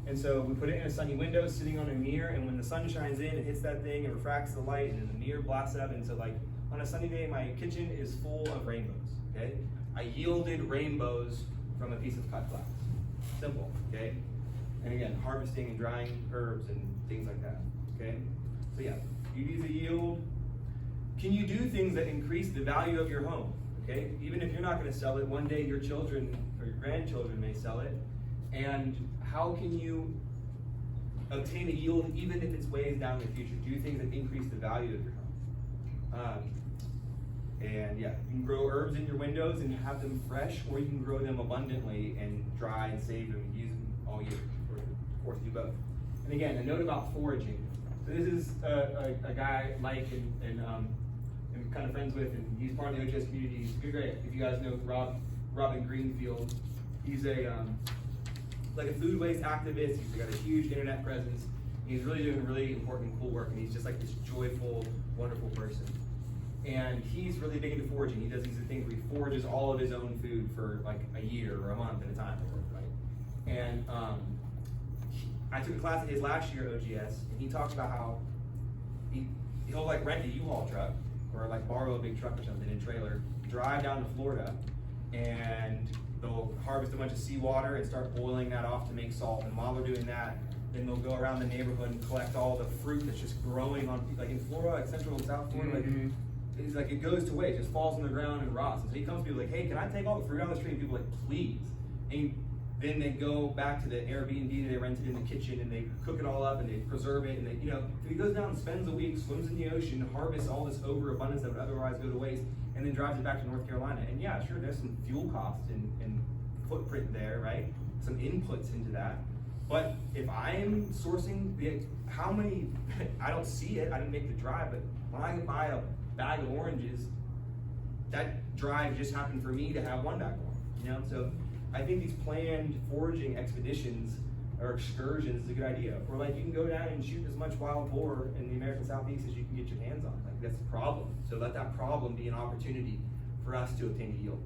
And so we put it in a sunny window sitting on a mirror, and when the sun shines in, it hits that thing, it refracts the light, and then the mirror blasts up. And so like on a sunny day, my kitchen is full of rainbows, okay? I yielded rainbows from a piece of cut glass. Simple, okay? And again, harvesting and drying herbs and things like that, okay? So yeah, beauty is a yield. can you do things that increase the value of your home? Okay, even if you're not going to sell it, one day your children or your grandchildren may sell it. And how can you obtain a yield even if it's ways down in the future? Do things that increase the value of your home. And yeah, you can grow herbs in your windows and have them fresh, or you can grow them abundantly and dry and save them and use them all year, or of course do both. And again, a note about foraging. So this is a guy Mike and I'm kind of friends with, and he's part of the OGS community. He's great. If you guys know Robin Greenfield, he's like a food waste activist. He's got a huge internet presence. He's really doing really important, cool work, and he's just like this joyful, wonderful person. And he's really big into foraging. He does these things where he forages all of his own food for like a year or a month at a time, right? And I took a class at his last year at OGS, and he talked about how he'll like rent a U-Haul truck or like borrow a big truck or something in a trailer, drive down to Florida, and they'll harvest a bunch of seawater and start boiling that off to make salt. And while they're doing that, then they'll go around the neighborhood and collect all the fruit that's just growing on, like in Florida, like Central and South Florida, like, it's like it goes to waste, just falls on the ground and rots. And so he comes to people like, hey, can I take all the fruit out of the tree? And people are like, please. And then they go back to the Airbnb that they rented in the kitchen, and they cook it all up and they preserve it. And they, you know, he goes down and spends a week, swims in the ocean, harvests all this overabundance that would otherwise go to waste, and then drives it back to North Carolina. And yeah, sure, there's some fuel costs and footprint there, right? Some inputs into that. But if I am sourcing how many, I don't see it, I didn't make the drive, but when I buy a bag of oranges, that drive just happened for me to have one bag of oranges, you know? So I think these planned foraging expeditions or excursions is a good idea. Or like you can go down and shoot as much wild boar in the American Southeast as you can get your hands on. Like that's the problem. So let that problem be an opportunity for us to obtain a yield.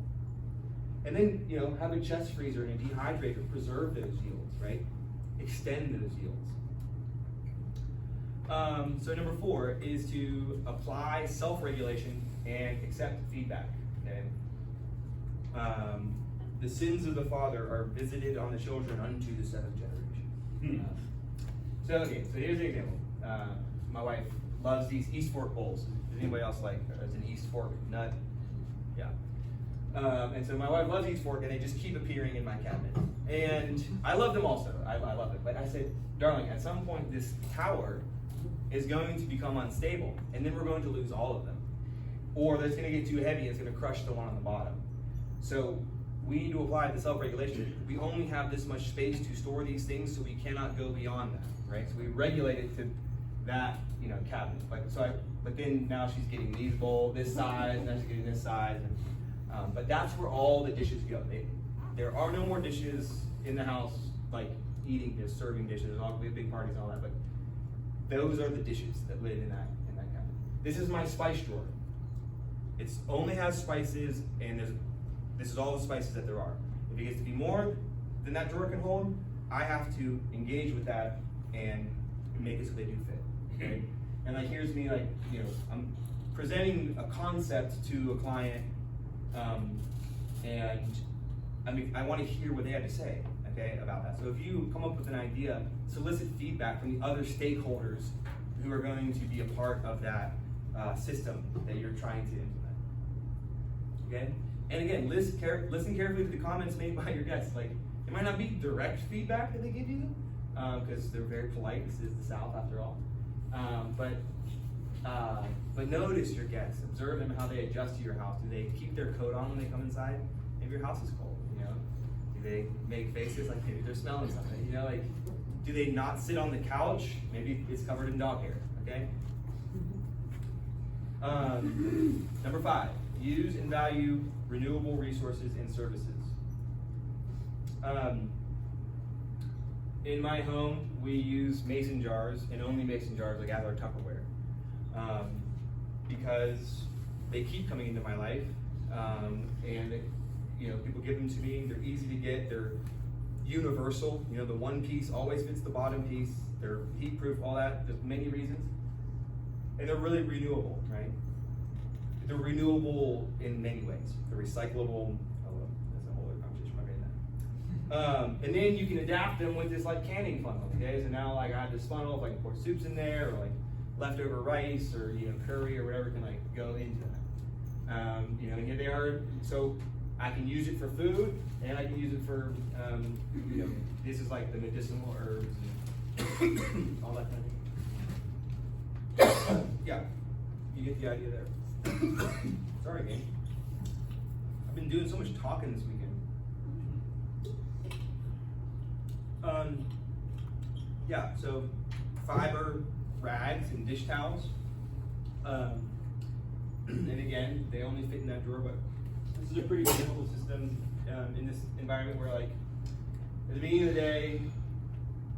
And then, you know, have a chest freezer and a dehydrator, preserve those yields, right? Extend those yields. So number 4 is to apply self-regulation and accept feedback. Okay? The sins of the father are visited on the children unto the 7th generation. So here's an example. My wife loves these East Fork bowls. Does anybody else like it's an East Fork nut? Yeah. And so my wife loves East Fork, and they just keep appearing in my cabinet. And I love them also. I love it. But I said, darling, at some point this tower is going to become unstable, and then we're going to lose all of them. Or it's going to get too heavy, it's going to crush the one on the bottom. So we need to apply the self-regulation. We only have this much space to store these things, so we cannot go beyond that, right? So we regulate it to that, you know, cabinet. But then now she's getting these bowls, this size, now she's getting this size. And, but that's where all the dishes go. There are no more dishes in the house, like eating dishes, serving dishes. We have big parties and all that, but those are the dishes that live in that cabinet. This is my spice drawer. It only has spices, and this is all the spices that there are. If it gets to be more than that drawer can hold, I have to engage with that and make it so they do fit. Okay? And like here's me, like, you know, I'm presenting a concept to a client, and I want to hear what they have to say, okay, about that. So if you come up with an idea, solicit feedback from the other stakeholders who are going to be a part of that system that you're trying to implement. Okay? And again, listen carefully to the comments made by your guests. Like, it might not be direct feedback that they give you, because they're very polite. This is the South after all. But notice your guests. Observe them, how they adjust to your house. Do they keep their coat on when they come inside? Maybe your house is cold, you know? Do they make faces like maybe they're smelling something? You know, like, do they not sit on the couch? Maybe it's covered in dog hair, okay? Number 5, use and value renewable resources and services. In my home, we use mason jars, and only mason jars, like as our Tupperware, because they keep coming into my life, and you know, people give them to me. They're easy to get. They're universal. You know, the one piece always fits the bottom piece. They're heat-proof, all that. There's many reasons, and they're really renewable, right? They're renewable in many ways. They're recyclable. Oh, well, that's a whole other conversation. I'm not getting that. And then you can adapt them with this like canning funnel. Okay, so now like I have this funnel, if I can pour soups in there, or like leftover rice or curry or whatever can like go into that. And here they are. So I can use it for food, and I can use it for this is like the medicinal herbs and all that kind of thing. Yeah, you get the idea there. Sorry, gang. I've been doing so much talking this weekend. Yeah, so fiber rags and dish towels. And again, they only fit in that drawer, but this is a pretty simple system in this environment where, like, at the beginning of the day,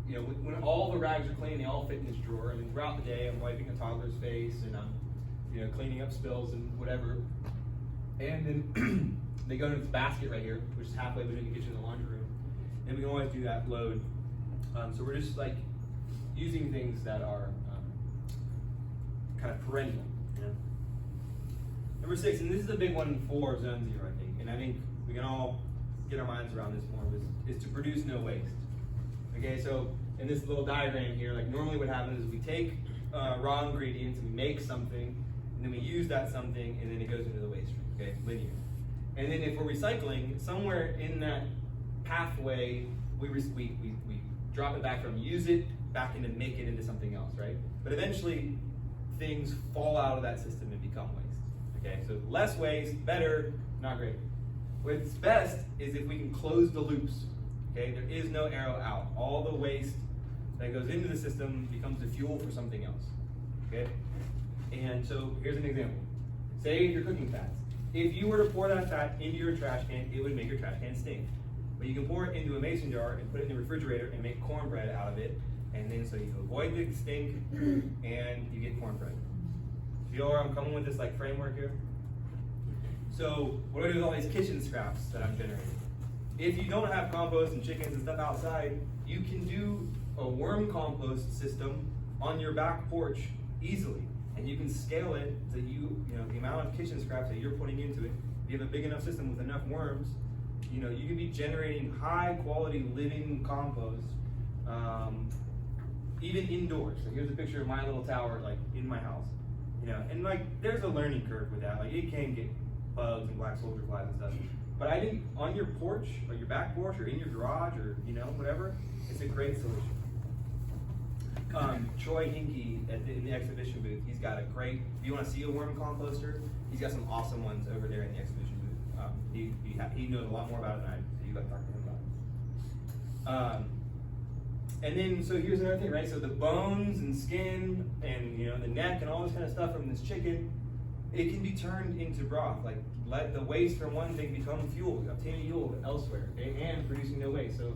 when all the rags are clean, they all fit in this drawer. And then throughout the day, I'm wiping a toddler's face and I'm, cleaning up spills and whatever. And then they go into this basket right here, which is halfway between the kitchen and the laundry room. And we can always do that load. So we're just like using things that are kind of perennial. Number 6, and this is a big one for Zone Zero, I think, and I think we can all get our minds around this more, is to produce no waste. Okay, so in this little diagram here, like normally what happens is we take raw ingredients and we make something, and then we use that something, and then it goes into the waste stream, okay, linear. And then if we're recycling, somewhere in that pathway, we drop it back from use it back into make it into something else, right? But eventually, things fall out of that system and become waste. Okay, so less waste, better, not great. What's best is if we can close the loops. Okay, there is no arrow out. All the waste that goes into the system becomes the fuel for something else. Okay, and so here's an example. Say you're cooking fats. If you were to pour that fat into your trash can, it would make your trash can stink. But you can pour it into a mason jar and put it in the refrigerator and make cornbread out of it. And then so you avoid the stink and you get cornbread. Feel where I'm coming with this like framework here? So what do I do with all these kitchen scraps that I'm generating? If you don't have compost and chickens and stuff outside, you can do a worm compost system on your back porch easily. And you can scale it to the amount of kitchen scraps that you're putting into it. If you have a big enough system with enough worms, you can be generating high quality living compost, even indoors. So here's a picture of my little tower, like in my house. And like there's a learning curve with that. Like it can get bugs and black soldier flies and stuff. But I think on your porch, or your back porch, or in your garage, or whatever, it's a great solution. Troy Hinkey in the exhibition booth, he's got a great, if you want to see a worm composter, he's got some awesome ones over there in the exhibition booth. He knows a lot more about it than I do, so you got to talk to him about it. And then, so here's another thing, right? So the bones and skin and the neck and all this kind of stuff from this chicken, it can be turned into broth. Like let the waste from one thing become fuel, obtaining fuel elsewhere, okay? And producing no waste. So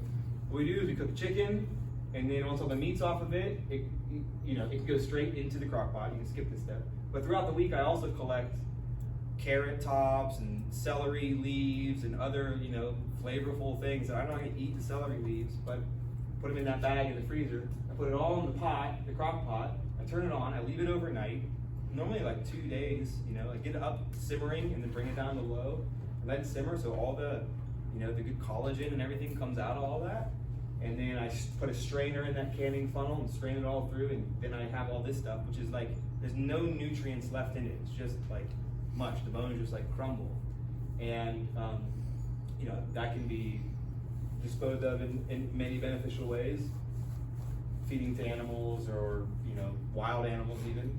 what we do is we cook chicken, and then once all the meat's off of it, it can go straight into the crock pot. You can skip this step. But throughout the week, I also collect carrot tops and celery leaves and other flavorful things. I'm not going to eat the celery leaves, but put them in that bag in the freezer. I put it all in the pot, the crock pot. I turn it on. I leave it overnight. Normally like 2 days. I get it up simmering and then bring it down to low and let it simmer so all the the good collagen and everything comes out of all that. And then I put a strainer in that canning funnel and strain it all through, and then I have all this stuff, which is like there's no nutrients left in it. It's just like mush. The bones just like crumble, and that can be disposed of in many beneficial ways, feeding to animals or wild animals even.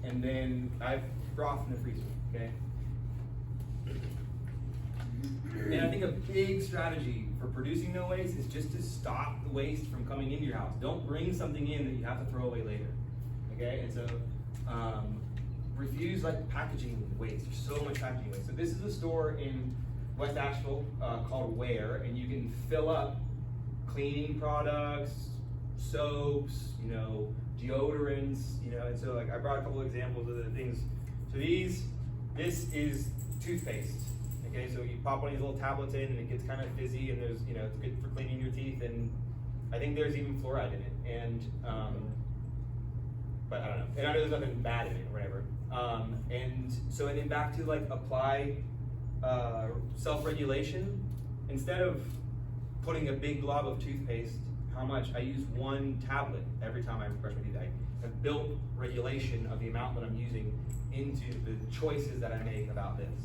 And then I've broth in the freezer. Okay. And I think a big strategy for producing no waste is just to stop the waste from coming into your house. Don't bring something in that you have to throw away later. Okay, and so refuse like packaging waste. There's so much packaging waste. So this is a store in West Asheville called Ware, and you can fill up cleaning products, soaps, deodorants, and so like I brought a couple examples of the things. So this is toothpaste. Okay, so you pop one of these little tablets in and it gets kind of fizzy, and there's, it's good for cleaning your teeth, and I think there's even fluoride in it, and but I don't know, and I know there's nothing bad in it or whatever. And so, and then back to like apply self-regulation. Instead of putting a big glob of toothpaste, how much I use one tablet every time I brush my teeth. have built regulation of the amount that I'm using into the choices that I make about this.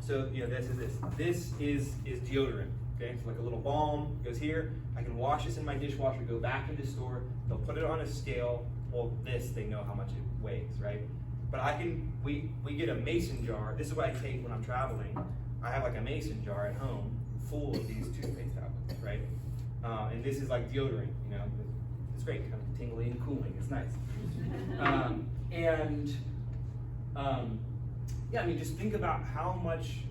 So this is this. This is deodorant. Okay, so like a little balm goes here. I can wash this in my dishwasher, go back to the store. They'll put it on a scale. Well, they know how much it weighs, right? But we get a mason jar. This is what I take when I'm traveling. I have like a mason jar at home full of these toothpaste tablets, right? And this is like deodorant, it's great, kind of tingly and cooling. It's nice. Just think about how much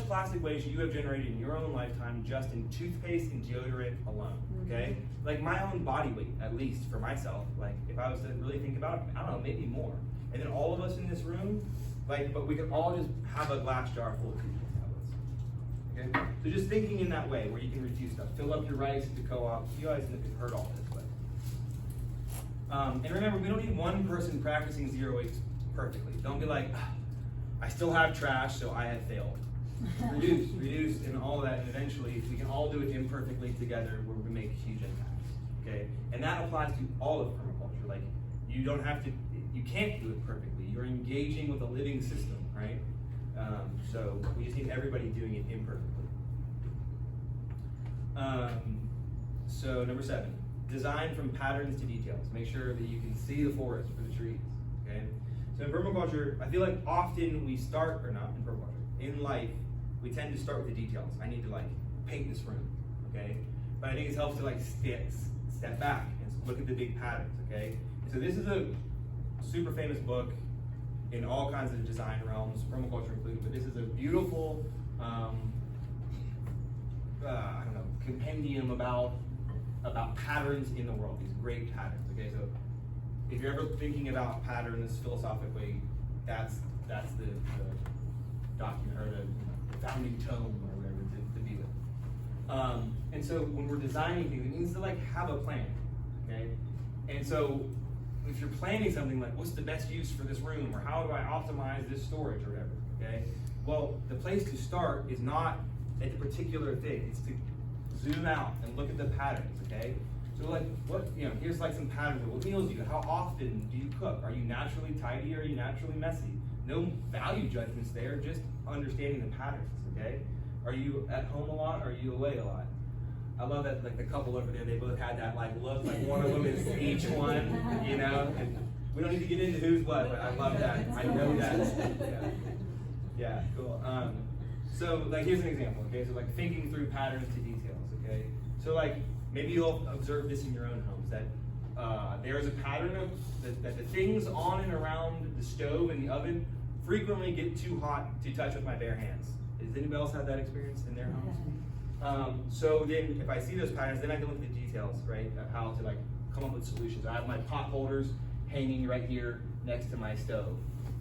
plastic waste you have generated in your own lifetime just in toothpaste and deodorant alone, okay? Like my own body weight, at least for myself, like if I was to really think about it, I don't know, maybe more. And then all of us in this room, but we could all just have a glass jar full of toothpaste tablets, okay? So just thinking in that way, where you can reduce stuff. Fill up your rice at the co-op. You guys have heard all this, but. And remember, we don't need one person practicing zero waste perfectly. Don't be like, I still have trash, so I have failed. Reduce, and all of that, and eventually we can all do it imperfectly together where we make huge impacts, okay? And that applies to all of permaculture. Like, you can't do it perfectly. You're engaging with a living system, right? So we just need everybody doing it imperfectly. So number 7, design from patterns to details. Make sure that you can see the forest for the trees, okay? So in permaculture, I feel like often we start, or not in permaculture, in life, we tend to start with the details. I need to paint this room, okay? But I think it helps to step back and look at the big patterns, okay? So this is a super famous book in all kinds of design realms, permaculture included, but this is a beautiful, compendium about patterns in the world, these great patterns, okay? So if you're ever thinking about patterns philosophically, that's the document, or the founding tome, or whatever, to be with. And so when we're designing things, it needs to have a plan, okay? And so if you're planning something like, what's the best use for this room, or how do I optimize this storage, or whatever, okay? Well, the place to start is not at the particular thing, it's to zoom out and look at the patterns, okay? So here's some patterns. What meals do you, how often do you cook? Are you naturally tidy, or are you naturally messy? No value judgments there, just understanding the patterns, okay? Are you at home a lot, or are you away a lot? I love that, the couple over there, they both had that look, one of them is each one, and we don't need to get into who's what, but I love that. I know that. Yeah, cool. So here's an example, okay? So thinking through patterns to details, okay? So maybe you'll observe this in your own homes, that there is a pattern of that the things on and around the stove and the oven frequently get too hot to touch with my bare hands. Does anybody else have that experience in their homes? So then if I see those patterns, then I can look at the details, right, of how to come up with solutions. I have my pot holders hanging right here next to my stove.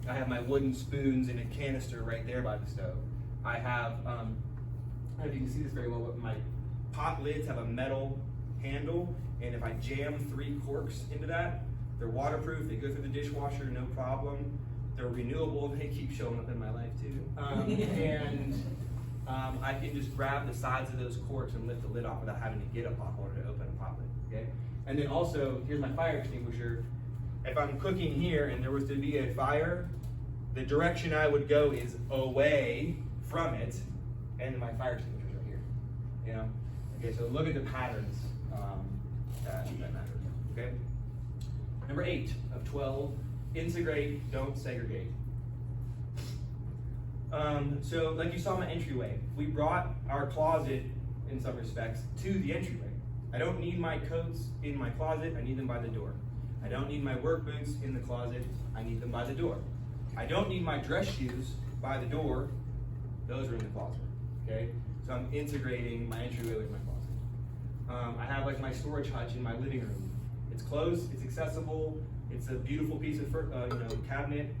I have my wooden spoons in a canister right there by the stove. I have, I don't know if you can see this very well, but my pot lids have a metal handle, and if I jam 3 corks into that, they're waterproof, they go through the dishwasher, no problem. They're renewable, they keep showing up in my life too. I can just grab the sides of those corks and lift the lid off without having to get a pot holder to open a pot lid, okay? And then also, here's my fire extinguisher. If I'm cooking here and there was to be a fire, the direction I would go is away from it, and my fire extinguisher's right here, Okay, so look at the patterns that matter, okay? Number 8 of 12, integrate, don't segregate. So like you saw my entryway, we brought our closet, in some respects, to the entryway. I don't need my coats in my closet, I need them by the door. I don't need my work boots in the closet, I need them by the door. I don't need my dress shoes by the door, those are in the closet, okay? So I'm integrating my entryway with my closet. I have my storage hutch in my living room. It's close, it's accessible, it's a beautiful piece of cabinet.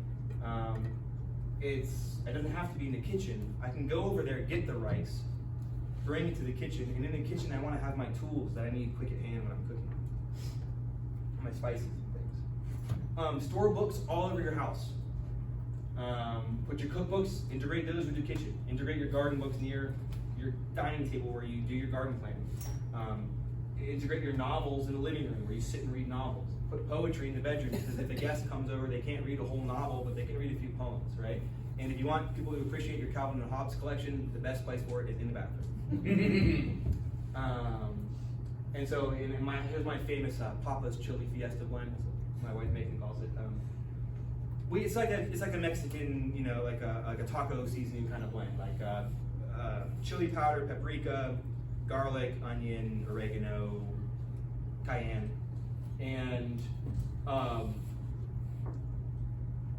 It doesn't have to be in the kitchen. I can go over there, get the rice, bring it to the kitchen, and in the kitchen I want to have my tools that I need quick at hand when I'm cooking. My spices and things. Store books all over your house. Put your cookbooks, integrate those with your kitchen. Integrate your garden books near your dining table where you do your garden planning. integrate your novels in the living room where you sit and read novels. Put poetry in the bedroom because if a guest comes over, they can't read a whole novel, but they can read a few poems, right? And if you want people to appreciate your Calvin and Hobbes collection, the best place for it is in the bathroom. And so here's my famous Papa's Chili Fiesta blend. My wife Megan calls it. It's like a Mexican, like a taco seasoning kind of blend, like chili powder, paprika, garlic, onion, oregano, cayenne, and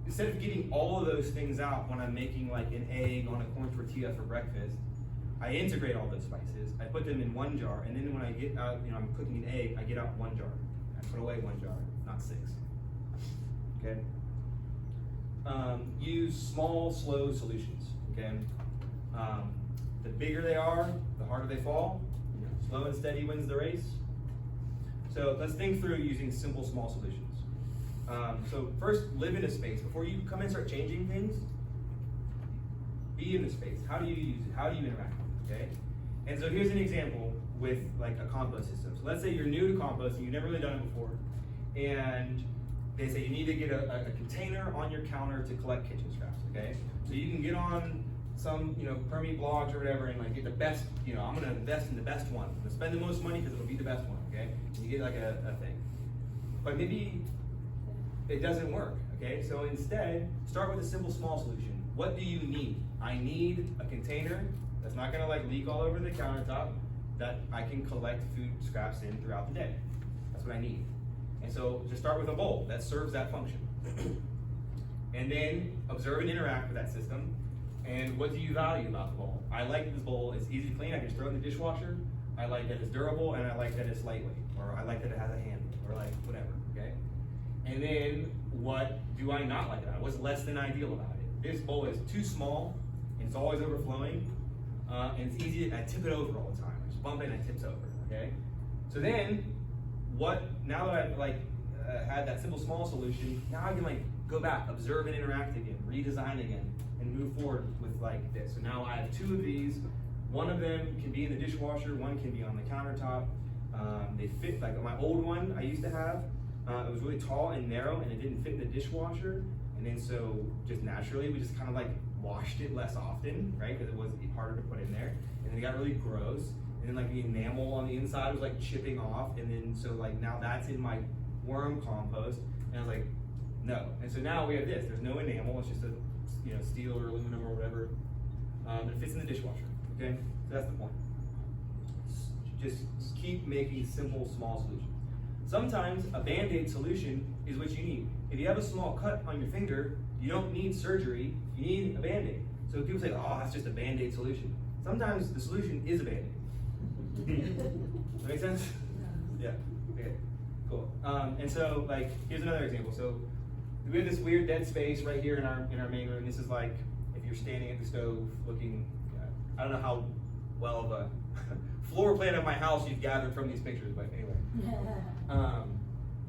instead of getting all of those things out when I'm making like an egg on a corn tortilla for breakfast, I integrate all those spices. I put them in one jar, and then when I get out, I'm cooking an egg, I get out one jar. I put away one jar, not 6. Okay. Use small, slow solutions. Okay. The bigger they are, the harder they fall. Slow and steady wins the race. So let's think through using simple, small solutions. So first, live in a space. Before you come and start changing things, be in the space. How do you use it? How do you interact with it? Okay? And so here's an example with like a compost system. So let's say you're new to composting, you've never really done it before, and they say you need to get a container on your counter to collect kitchen scraps. Okay? So you can get on some Permy blogs or whatever and like get the best, I'm gonna invest in the best one. I'm gonna spend the most money because it'll be the best one, okay? And you get like a thing. But maybe it doesn't work, okay? So instead, start with a simple small solution. What do you need? I need a container that's not gonna like leak all over the countertop that I can collect food scraps in throughout the day. That's what I need. And so just start with a bowl that serves that function. And then observe and interact with that system. And what do you value about the bowl? I like this bowl, it's easy to clean, I can just throw it in the dishwasher. I like that it's durable, and I like that it's lightweight, or I like that it has a handle, or like whatever, okay? And then what do I not like about it? What's less than ideal about it? This bowl is too small, and it's always overflowing, and it's easy to, I tip it over all the time. I just bump it and it tips over, okay? So then, now that I've had that simple small solution, now I can go back, observe and interact again, redesign again, and move forward with like this. So now I have 2 of these. One of them can be in the dishwasher, one can be on the countertop. They fit, like my old one I used to have, it was really tall and narrow and it didn't fit in the dishwasher. And then so just naturally, we just kind of like washed it less often, right? Because it was harder to put in there. And then it got really gross. And then like the enamel on the inside was like chipping off. And then so like now that's in my worm compost. And I was like, no. And so now we have this, there's no enamel, it's just a steel or aluminum or whatever. It fits in the dishwasher, okay? So that's the point. Just keep making simple, small solutions. Sometimes a Band-Aid solution is what you need. If you have a small cut on your finger, you don't need surgery, you need a Band-Aid. So people say, oh, that's just a Band-Aid solution. Sometimes the solution is a Band-Aid. Does that make sense? Yeah, okay, cool. And so here's another example. So we have this weird dead space right here in our main room. This is like if you're standing at the stove looking, I don't know how well of a floor plan of my house you've gathered from these pictures, but anyway.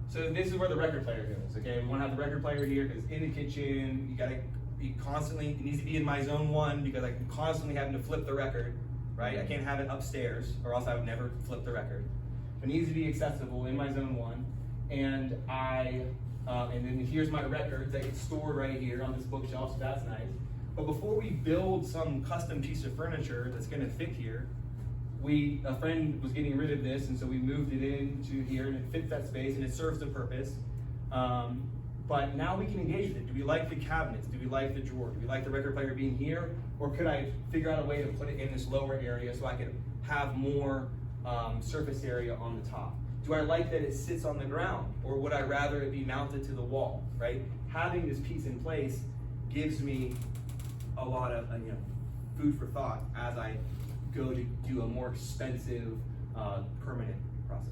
So this is where the record player goes, okay? We want to have the record player here because in the kitchen, you gotta be constantly, it needs to be in my zone 1 because I'm constantly having to flip the record, right? I can't have it upstairs or else I would never flip the record. It needs to be accessible in my zone 1. And and then here's my records that get stored right here on this bookshelf, so that's nice. But before we build some custom piece of furniture that's gonna fit here, a friend was getting rid of this, and so we moved it into here, and it fits that space, and it serves the purpose. But now we can engage with it. Do we like the cabinets? Do we like the drawer? Do we like the record player being here? Or could I figure out a way to put it in this lower area so I could have more surface area on the top? Do I like that it sits on the ground, or would I rather it be mounted to the wall, right? Having this piece in place gives me a lot of food for thought as I go to do a more expensive permanent process.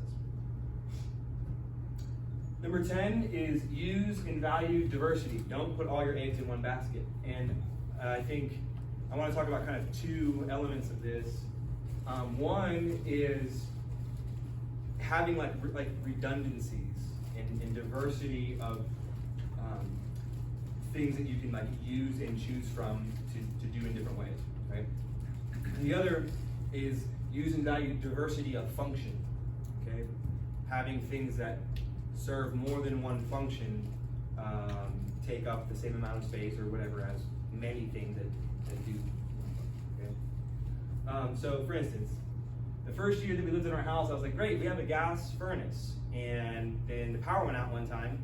Number 10 is use and value diversity. Don't put all your eggs in one basket. And I think I want to talk about kind of 2 elements of this. One is having like redundancies and diversity of things that you can use and choose from to do in different ways, right? And the other is use and value diversity of function, okay? okay? Having things that serve more than one function take up the same amount of space or whatever as many things that do, okay? So for instance, the first year that we lived in our house, I was like, great, we have a gas furnace. And then the power went out one time,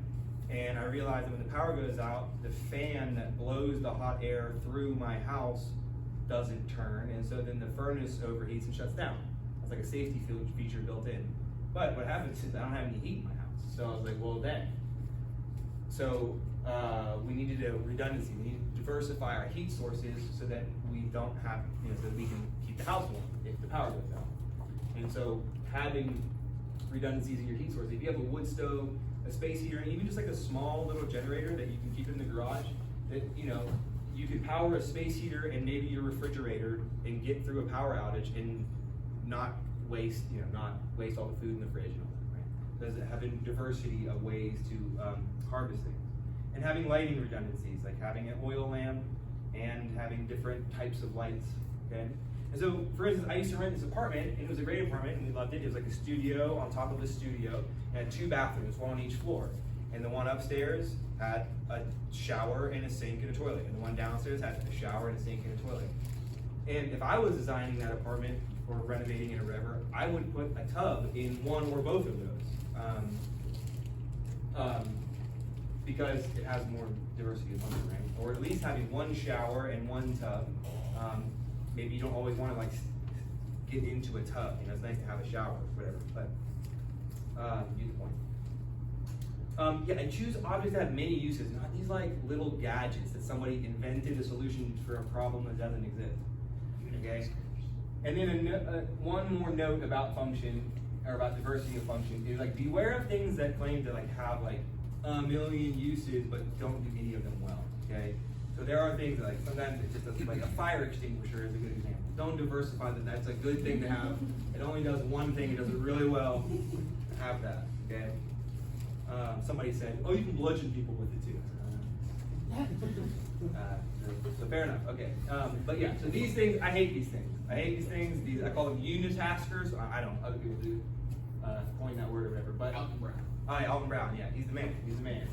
and I realized that when the power goes out, the fan that blows the hot air through my house doesn't turn, and so then the furnace overheats and shuts down. It's like a safety feature built in. But what happens is I don't have any heat in my house. So I was like, well then. So we needed a redundancy. We need to diversify our heat sources so that we don't have, so that we can keep the house warm if the power goes out. And so having redundancies in your heat source, if you have a wood stove, a space heater, and even just like a small little generator that you can keep in the garage, that you can power a space heater and maybe your refrigerator and get through a power outage and not waste, not waste all the food in the fridge and all that, right? There's having diversity of ways to harvest things. And having lighting redundancies, like having an oil lamp and having different types of lights, okay? And so, for instance, I used to rent this apartment, and it was a great apartment, and we loved it. It was like a studio on top of a studio, and had 2 bathrooms, one on each floor. And the one upstairs had a shower and a sink and a toilet, and the one downstairs had a shower and a sink and a toilet. And if I was designing that apartment or renovating it or whatever, I would put a tub in one or both of those, because it has more diversity of function, right? Or at least having one shower and one tub. Maybe you don't always want to like get into a tub. It's nice to have a shower, whatever. But you get the point. Yeah, and choose objects that have many uses, not these like little gadgets that somebody invented a solution for a problem that doesn't exist. Okay. And then one more note about function, or about diversity of function, is like beware of things that claim to like have like a million uses but don't do any of them well. Okay. So there are things that, like, sometimes it just doesn't, like a fire extinguisher is a good example. Don't diversify that. That's a good thing to have. It only does one thing. It does it really well. Have that, okay? Somebody said, oh, you can bludgeon people with it too. So fair enough, okay. But yeah, so these things, I hate these things. I hate these things. I call them unitaskers. I don't, other people do coin that word or whatever. But Alton Brown. Alton Brown, yeah, he's the man. He's the man.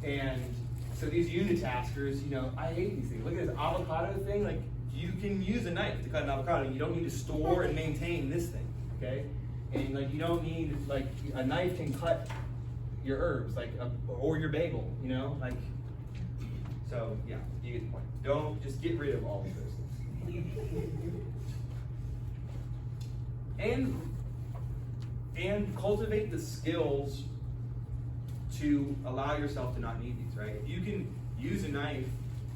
And so these unitaskers, I hate these things. Look at this avocado thing. Like, you can use a knife to cut an avocado. You don't need to store and maintain this thing, okay? And like, you don't need, like, a knife can cut your herbs, like, or your bagel, like. So yeah, you get the point. Don't just get rid of all of those things. And cultivate the skills to allow yourself to not need these, right? If you can use a knife,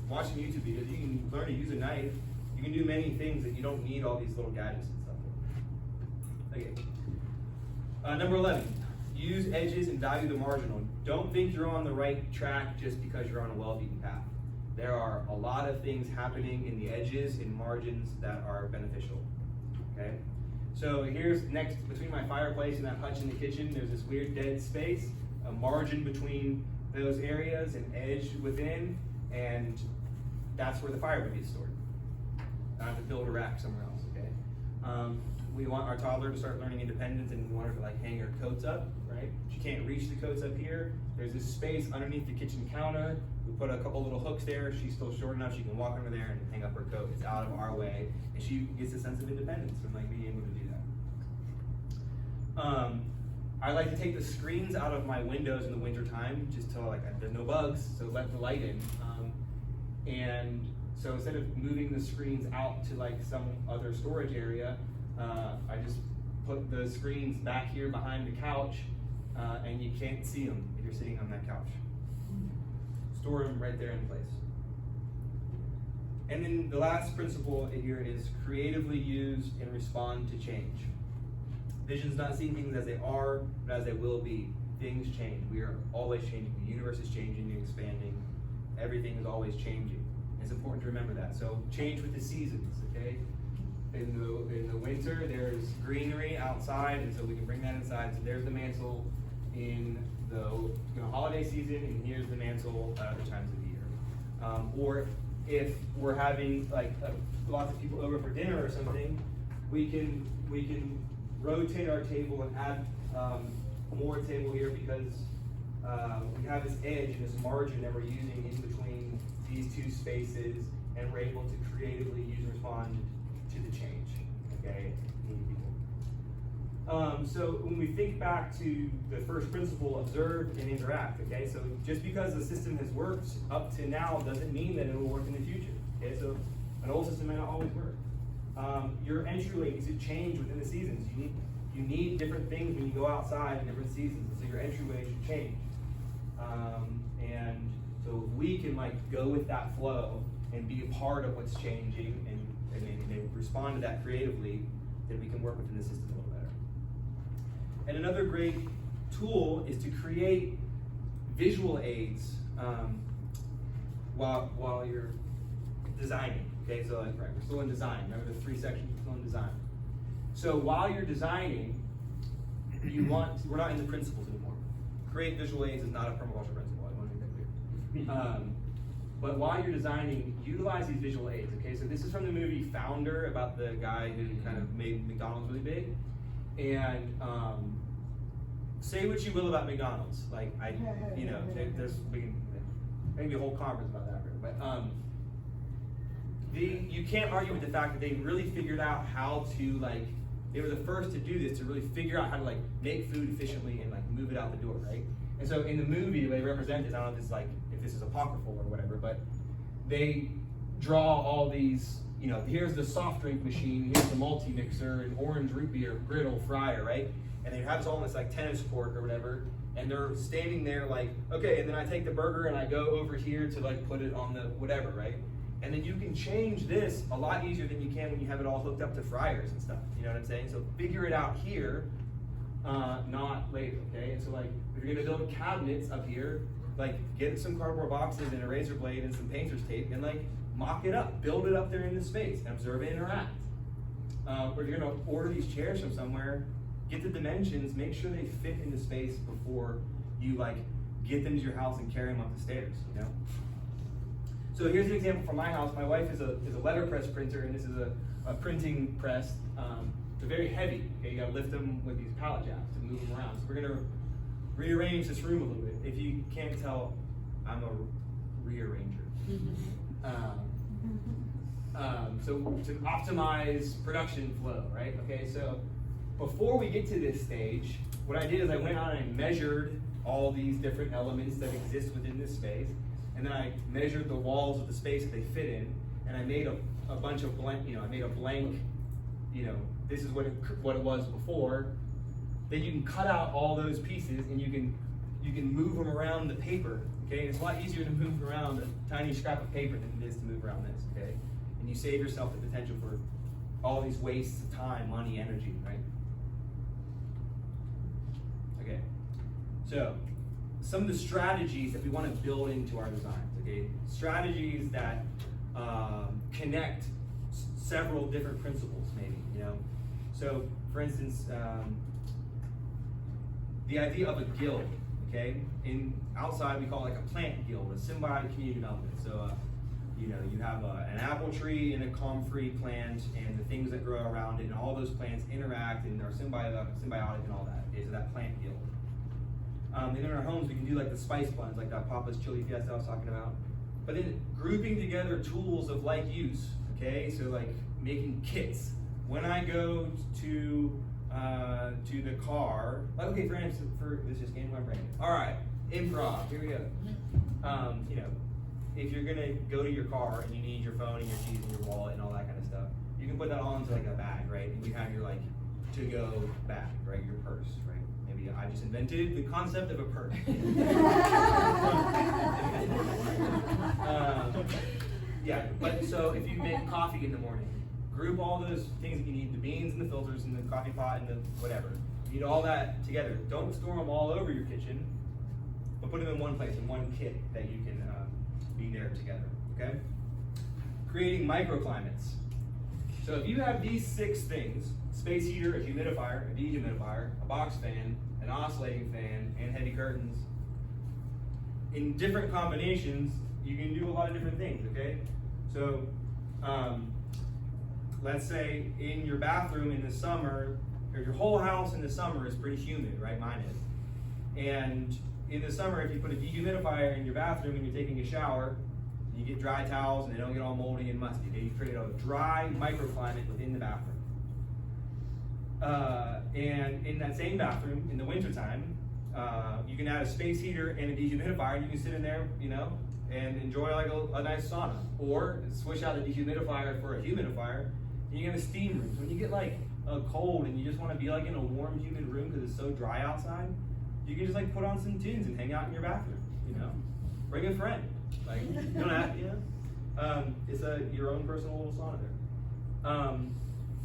watching YouTube videos, you can learn to use a knife, you can do many things that you don't need all these little gadgets and stuff for. Okay. Number 11, use edges and value the marginal. Don't think you're on the right track just because you're on a well-beaten path. There are a lot of things happening in the edges and margins that are beneficial, okay? So here's next, between my fireplace and that hutch in the kitchen, there's this weird dead space, a margin between those areas, an edge within, and that's where the firewood gets stored. I have to build a rack somewhere else, okay? We want our toddler to start learning independence, and we want her to like hang her coats up, right? She can't reach the coats up here. There's this space underneath the kitchen counter. We put a couple little hooks there. She's still short enough. She can walk under there and hang up her coat. It's out of our way, and she gets a sense of independence from like being able to do that. I like to take the screens out of my windows in the winter time, just to like, there's no bugs, so let the light in. And so instead of moving the screens out to like some other storage area, I just put the screens back here behind the couch, and you can't see them if you're sitting on that couch. Store them right there in place. And then the last principle here is creatively use and respond to change. Vision's not seeing things as they are, but as they will be. Things change. We are always changing. The universe is changing and expanding. Everything is always changing. It's important to remember that. So change with the seasons, okay? In the winter, there's greenery outside, and so we can bring that inside. So there's the mantle in the holiday season, and here's the mantle at other times of the year. Or if we're having like lots of people over for dinner or something, we can rotate our table and add more table here because we have this edge and this margin that we're using in between these two spaces, and we're able to creatively use and respond to the change, okay? So when we think back to the first principle, observe and interact, okay? So just because the system has worked up to now doesn't mean that it will work in the future, okay? So an old system may not always work. Your entryway needs to change within the seasons. You need different things when you go outside in different seasons, so your entryway should change. And so if we can go with that flow and be a part of what's changing and respond to that creatively, then we can work within the system a little better. And another great tool is to create visual aids while you're designing. Okay, so right, we're still in design. Remember the 3 sections, we're still in design. So while you're designing, we're not in the principles anymore. Create visual aids is not a permaculture principle, I want to make that clear. But while you're designing, utilize these visual aids, okay? So this is from the movie Founder, about the guy who kind of made McDonald's really big. And say what you will about McDonald's. There's maybe a whole conference about that, but you can't argue with the fact that they really figured out how to they were the first to do this, to really figure out how to make food efficiently and move it out the door, right? And so in the movie, the way they represent this, I don't know if this is apocryphal or whatever, but they draw all these, here's the soft drink machine, here's the multi-mixer, an orange root beer griddle fryer, right? And they have this all in this tennis court or whatever, and they're standing there okay, and then I take the burger and I go over here to put it on the whatever, right? And then you can change this a lot easier than you can when you have it all hooked up to fryers and stuff. You know what I'm saying? So figure it out here, not later, okay? And so if you're gonna build cabinets up here, get some cardboard boxes and a razor blade and some painter's tape and mock it up, build it up there in the space, and observe and interact. Or if you're gonna order these chairs from somewhere, get the dimensions, make sure they fit in the space before you get them to your house and carry them up the stairs, So here's an example from my house. My wife is a letterpress printer, and this is a printing press. They're very heavy. Okay, you gotta lift them with these pallet jacks to move them around. So we're gonna rearrange this room a little bit. If you can't tell, I'm a rearranger. So to optimize production flow, right? Okay, so before we get to this stage, what I did is I went on and measured all these different elements that exist within this space. And then I measured the walls of the space that they fit in, and I made a bunch of blank, I made a blank, this is what it was before. Then you can cut out all those pieces and you can move them around the paper, okay? It's a lot easier to move around a tiny scrap of paper than it is to move around this, okay? And you save yourself the potential for all these wastes of time, money, energy, right? Okay, so some of the strategies that we want to build into our designs, okay? Strategies that connect several different principles, maybe, So, for instance, the idea of a guild, okay? Outside we call it a plant guild, a symbiotic community development. So, you have an apple tree and a comfrey plant and the things that grow around it, and all those plants interact and are symbiotic and all that. Okay, so that plant guild. And in our homes, we can do the spice blends, like that Papa's Chili Fiesta I was talking about. But then grouping together tools of like use, okay? So making kits. When I go to the car, okay, for instance, this just came to my brain. All right, improv, here we go. If you're gonna go to your car and you need your phone and your keys and your wallet and all that kind of stuff, you can put that all into a bag, right? And you have your to-go bag, right? Your purse, right? Maybe I just invented the concept of a purse. Yeah, but so if you make coffee in the morning, group all those things that you need, the beans and the filters and the coffee pot and the whatever. You need all that together. Don't store them all over your kitchen, but put them in one place, in one kit that you can be there together, okay? Creating microclimates. So if you have these 6 things, space heater, a humidifier, a dehumidifier, a box fan, an oscillating fan, and heavy curtains, in different combinations, you can do a lot of different things, okay? So let's say in your bathroom in the summer, or your whole house in the summer is pretty humid, right? Mine is. And in the summer, if you put a dehumidifier in your bathroom and you're taking a shower, you get dry towels and they don't get all moldy and musty. Okay? You create a dry microclimate within the bathroom. And in that same bathroom, in the wintertime, you can add a space heater and a dehumidifier, and you can sit in there, you know, and enjoy like a nice sauna. Or switch out a dehumidifier for a humidifier, and you can have a steam room. So when you get like a cold and you just want to be like in a warm, humid room because it's so dry outside, you can just like put on some tunes and hang out in your bathroom, you know. Bring a friend. Like, you don't have to, you know. It's your own personal little sauna there.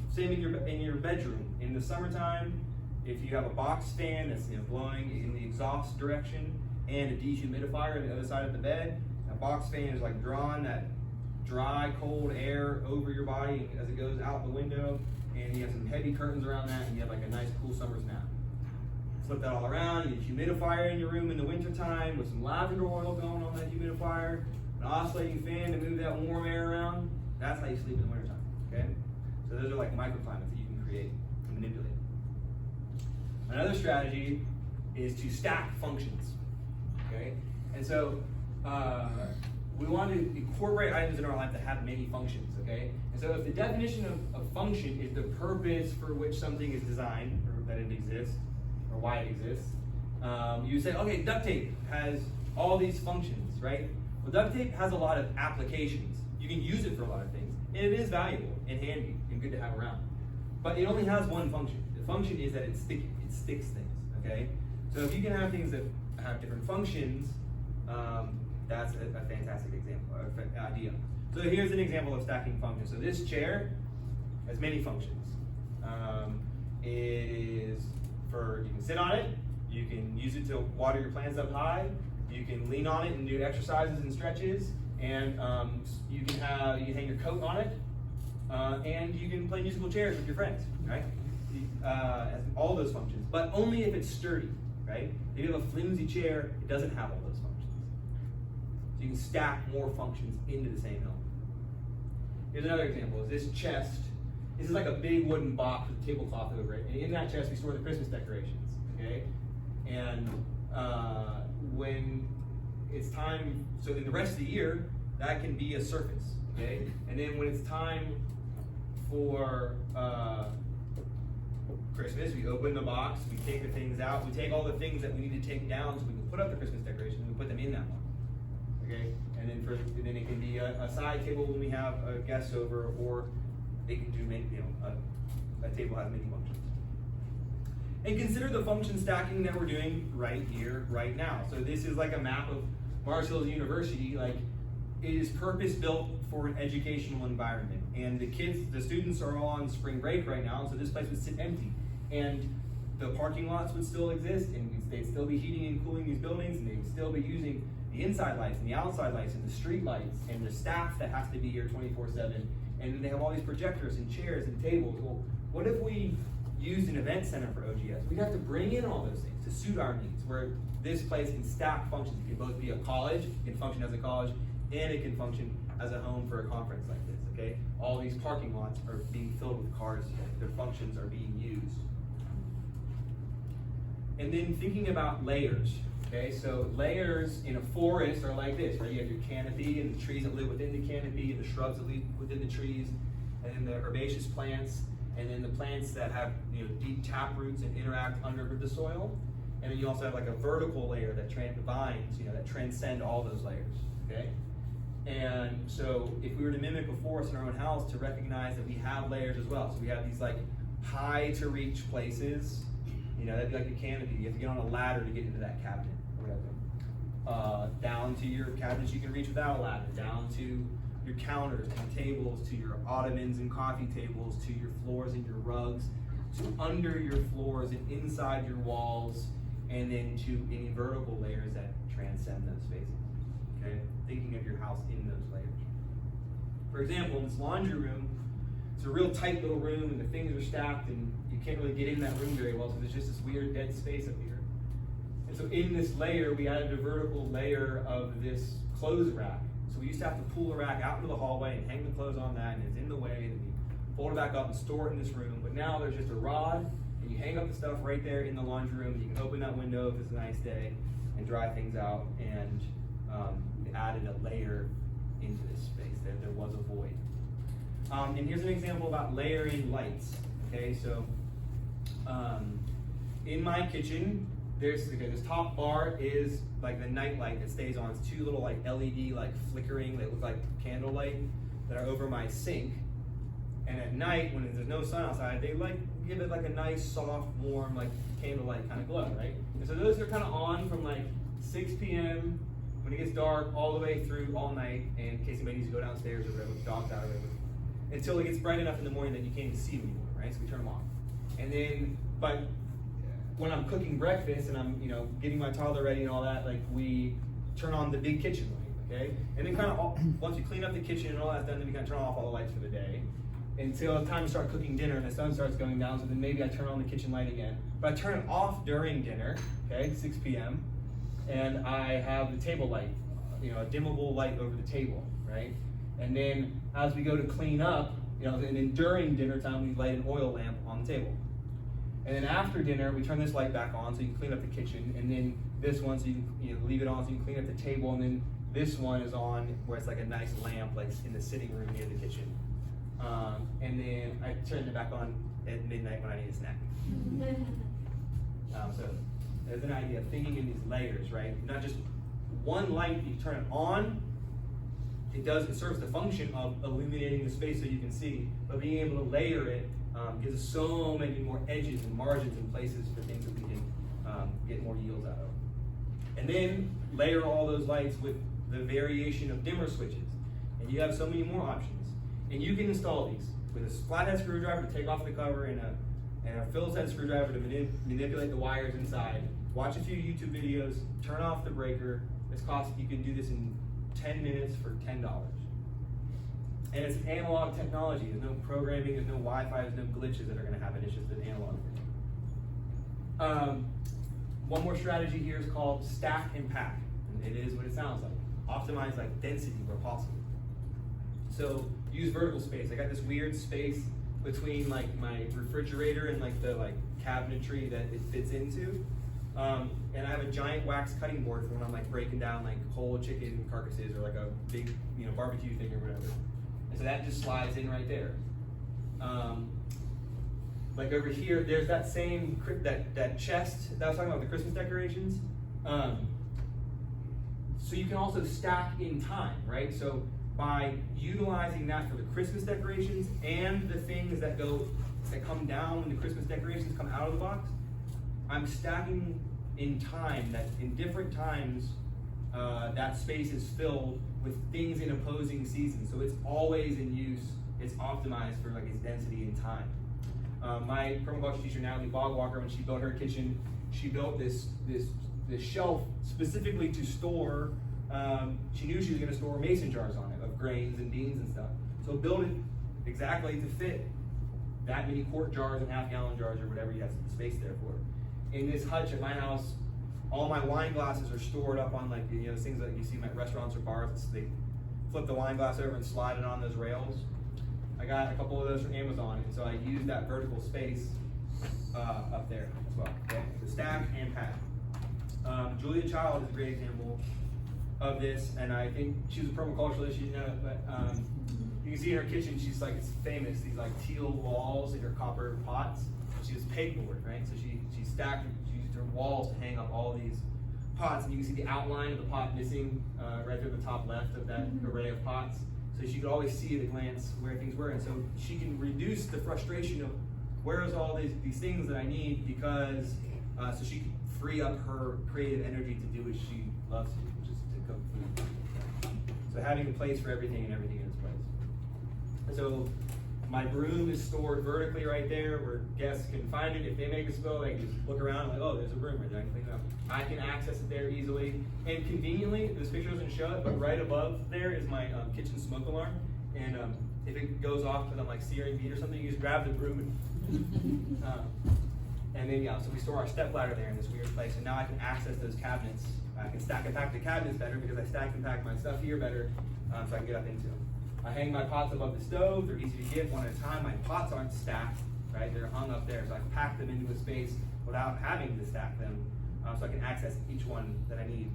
Same in your bedroom. In the summertime, if you have a box fan that's, you know, blowing in the exhaust direction and a dehumidifier on the other side of the bed, that box fan is like drawing that dry, cold air over your body as it goes out the window, and you have some heavy curtains around that, and you have like a nice cool summer's nap. Flip that all around. You get a humidifier in your room in the wintertime with some lavender oil going on that humidifier, an oscillating fan to move that warm air around. That's how you sleep in the wintertime, okay? So those are like microclimates that you can create and manipulate. Another strategy is to stack functions, okay? And so we want to incorporate items in our life that have many functions, okay? And so if the definition of function is the purpose for which something is designed, or that it exists, or why it exists, you say, okay, duct tape has all these functions, right? Well, duct tape has a lot of applications. You can use it for a lot of things, and it is valuable and handy and good to have around. But it only has one function. The function is that it's sticky. It sticks things, okay? So if you can have things that have different functions, that's a fantastic example, or idea. So here's an example of stacking functions. So this chair has many functions. It is you can sit on it, you can use it to water your plants up high, you can lean on it and do exercises and stretches, and you can hang your coat on it, and you can play musical chairs with your friends, right? Has all those functions, but only if it's sturdy, right? If you have a flimsy chair, it doesn't have all those functions. So you can stack more functions into the same element. Here's another example, is this chest. This is like a big wooden box with a tablecloth over it, and in that chest we store the Christmas decorations, okay? And when it's time, so in the rest of the year, that can be a surface, okay? And then when it's time for Christmas, we open the box, we take the things out, we take all the things that we need to take down so we can put up the Christmas decorations, and we put them in that one, okay? And then it can be a side table when we have guests over, or they can do many, you know, a table has many functions. And consider the function stacking that we're doing right here, right now. So this is like a map of Mars Hill University. Like, it is purpose built for an educational environment. And the students are all on spring break right now, so this place would sit empty. And the parking lots would still exist, and they'd still be heating and cooling these buildings, and they would still be using the inside lights and the outside lights and the street lights and the staff that has to be here 24/7. And they have all these projectors and chairs and tables. Well, what if we used an event center for OGS? We'd have to bring in all those things to suit our needs, where this place can stack functions. It can both be a college, it can function as a college, and it can function as a home for a conference like this, okay? All these parking lots are being filled with cars, their functions are being used. And then thinking about layers, okay? So layers in a forest are like this, right? You have your canopy and the trees that live within the canopy, and the shrubs that live within the trees, and then the herbaceous plants, and then the plants that have, you know, deep tap roots and interact under the soil. And then you also have like a vertical layer that vines, you know, that transcend all those layers, okay? And so if we were to mimic a forest in our own house, to recognize that we have layers as well. So we have these like high to reach places, you know, that'd be like a canopy. You have to get on a ladder to get into that cabinet or whatever. Down to your cabinets you can reach without a ladder, down to your counters and tables, to your ottomans and coffee tables, to your floors and your rugs, to under your floors and inside your walls, and then to any vertical layers that transcend those spaces, okay? Thinking of your house in those layers. For example, in this laundry room, it's a real tight little room and the things are stacked and you can't really get in that room very well, so there's just this weird dead space up here. And so in this layer, we added a vertical layer of this clothes rack. So we used to have to pull the rack out into the hallway and hang the clothes on that, and it's in the way, and we fold it back up and store it in this room. But now there's just a rod and you hang up the stuff right there in the laundry room. You can open that window if it's a nice day and dry things out, and added a layer into this space. There was a void. And here's an example about layering lights. Okay, so in my kitchen, this top bar is like the night light that stays on. It's two little like LED like flickering, they look like candlelight, that are over my sink. And at night, when there's no sun outside, they like give it like a nice, soft, warm, like candlelight kind of glow, right? And so those are kind of on from like 6 p.m. when it gets dark all the way through all night, and in case anybody needs to go downstairs or whatever, the dog's out or whatever, until it gets bright enough in the morning that you can't even see them anymore, right? So we turn them off. And then, but when I'm cooking breakfast and I'm, getting my toddler ready and all that, like we turn on the big kitchen light, okay? And then kind of, once you clean up the kitchen and all that's done, then we kind of turn off all the lights for the day until it's time to start cooking dinner and the sun starts going down, so then maybe I turn on the kitchen light again. But I turn it off during dinner, okay, 6 p.m., and I have the table light, a dimmable light over the table, right? And then as we go to clean up, and then during dinner time, we light an oil lamp on the table. And then after dinner, we turn this light back on so you can clean up the kitchen, and then this one so you can leave it on so you can clean up the table, and then this one is on where it's like a nice lamp like in the sitting room near the kitchen. And then I turn it back on at midnight when I need a snack. So there's an idea of thinking in these layers, right? Not just one light, you turn it on, it serves the function of illuminating the space so you can see, but being able to layer it gives us so many more edges and margins and places for things that we can get more yields out of. And then layer all those lights with the variation of dimmer switches. And you have so many more options. And you can install these with a flathead screwdriver to take off the cover and a Phillips head screwdriver to manipulate the wires inside. Watch a few YouTube videos, turn off the breaker. You can do this in 10 minutes for $10. And it's analog technology. There's no programming, there's no Wi-Fi, there's no glitches that are going to happen. It's just an analog thing. One more strategy here is called stack and pack. And it is what it sounds like. Optimize like density where possible. So use vertical space. I got this weird space between like my refrigerator and like the cabinetry that it fits into. And I have a giant wax cutting board for when I'm like breaking down like whole chicken carcasses or like a big barbecue thing or whatever. And so that just slides in right there. Like over here, there's that same that chest that I was talking about, the Christmas decorations. So you can also stack in time, right? So by utilizing that for the Christmas decorations and the things that come down when the Christmas decorations come out of the box, I'm stacking in time, that in different times that space is filled with things in opposing seasons. So it's always in use. It's optimized for like its density in time. My permaculture teacher, Natalie Bogwalker, when she built her kitchen, she built this shelf specifically to store. She knew she was going to store mason jars on it of grains and beans and stuff. So build it exactly to fit that many quart jars and half-gallon jars or whatever you have space there for. In this hutch at my house, all my wine glasses are stored up on like things that you see at restaurants or bars. They flip the wine glass over and slide it on those rails. I got a couple of those from Amazon, and so I used that vertical space up there as well. Okay, so stack and pack. Julia Child is a great example of this, and I think she was a permaculturalist, you know, but you can see in her kitchen, she's like, it's famous, these like teal walls in her copper pots. She was pegboard, right? So she used her walls to hang up all these pots, and you can see the outline of the pot missing right there at the top left of that array of pots. So she could always see at a glance where things were, and so she can reduce the frustration of where is all these things that I need, because so she can free up her creative energy to do what she loves to do, which is to cook food. So having a place for everything and everything in its place. So my broom is stored vertically right there where guests can find it. If they make a spill, they can just look around like, oh, there's a broom right there, I can clean it up. I can access it there easily. And conveniently, this picture doesn't show it, but right above there is my kitchen smoke alarm. And if it goes off because I'm like searing meat or something, you just grab the broom and then so we store our step ladder there in this weird place. And now I can access those cabinets. I can stack and pack the cabinets better because I stack and pack my stuff here better, so I can get up into them. I hang my pots above the stove. They're easy to get one at a time. My pots aren't stacked right? They're hung up there, so I can pack them into a space without having to stack them, so I can access each one that I need.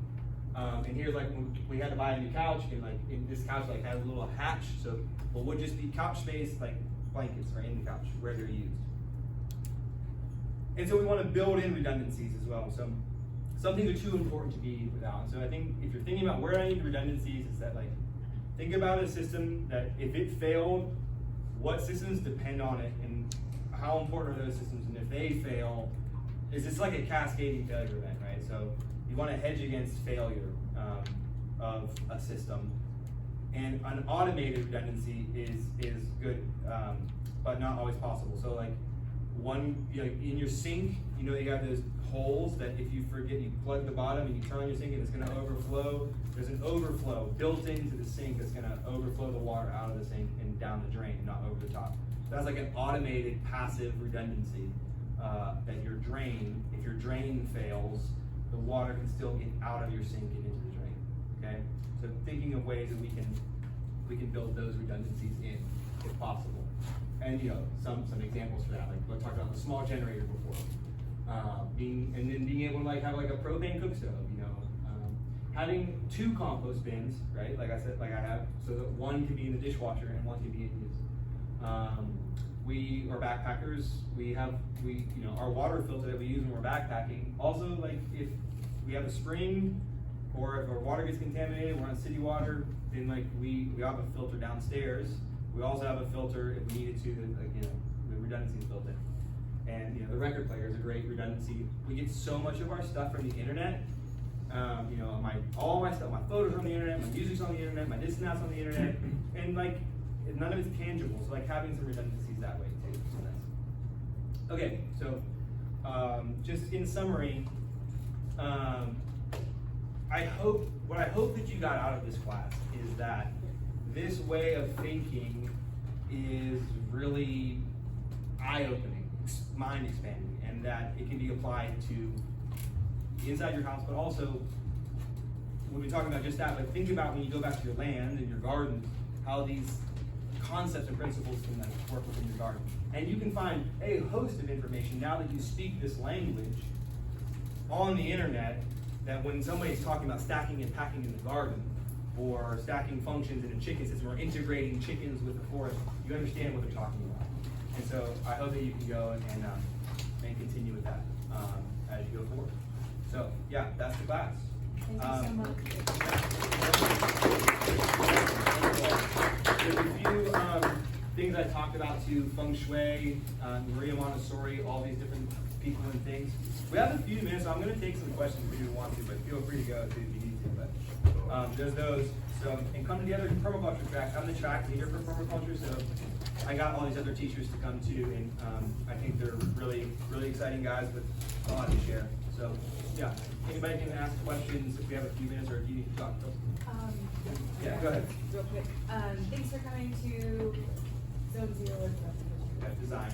And here's like when we had to buy a new couch, and like in this couch like has a little hatch, so what would just be couch space, like blankets are in the couch where they're used. And so we want to build in redundancies as well. So some things are too important to be without. So I think if you're thinking about where I need redundancies, it's that like think about a system that if it failed, what systems depend on it, and how important are those systems, and if they fail, is this like a cascading failure event, right? So you want to hedge against failure of a system, and an automated redundancy is good, but not always possible. So like in your sink, you have those holes that if you forget, you plug the bottom and you turn on your sink and it's going to overflow. There's an overflow built into the sink that's going to overflow the water out of the sink and down the drain, not over the top. So that's like an automated passive redundancy that your drain, if your drain fails, the water can still get out of your sink and into the drain. Okay, so thinking of ways that we can build those redundancies in, if possible. And some examples for that, like we talked about the small generator before, being able to like have like a propane cook stove, having 2 compost bins, right? Like I said, like I have, so that one can be in the dishwasher and one can be in use. We are backpackers. We have our water filter that we use when we're backpacking. Also, like if we have a spring or if our water gets contaminated, we're on city water, then like we have a filter downstairs. We also have a filter if we needed to, the redundancy is built in. And the record player is a great redundancy. We get so much of our stuff from the internet. All my stuff, my photos on the internet, my music's on the internet, my this and that's on the internet, and like none of it's tangible. So like having some redundancies that way too is nice. Okay, so just in summary, what I hope that you got out of this class is that this way of thinking is really eye-opening, mind-expanding, and that it can be applied to inside your house, but also we'll be talking about just that, but think about when you go back to your land and your garden, how these concepts and principles can work within your garden. And you can find a host of information now that you speak this language on the internet, that when somebody's talking about stacking and packing in the garden, or stacking functions in a chicken system, or integrating chickens with the forest, you understand what they're talking about. And so I hope that you can go and continue with that as you go forward. So yeah, that's the class. Thank you so much. There's a few things I talked about too, feng shui, Maria Montessori, all these different people and things. We have a few minutes, so I'm going to take some questions if you want to, but feel free to go if you need to. But there's those. So, and come together in permaculture track. I'm the track leader for permaculture, so I got all these other teachers to come too, and I think they're really, really exciting guys with a lot to share. So, yeah, anybody can ask questions if we have a few minutes, or if you need to talk. Yeah, go ahead. Real quick. Thanks for coming to Zone 0.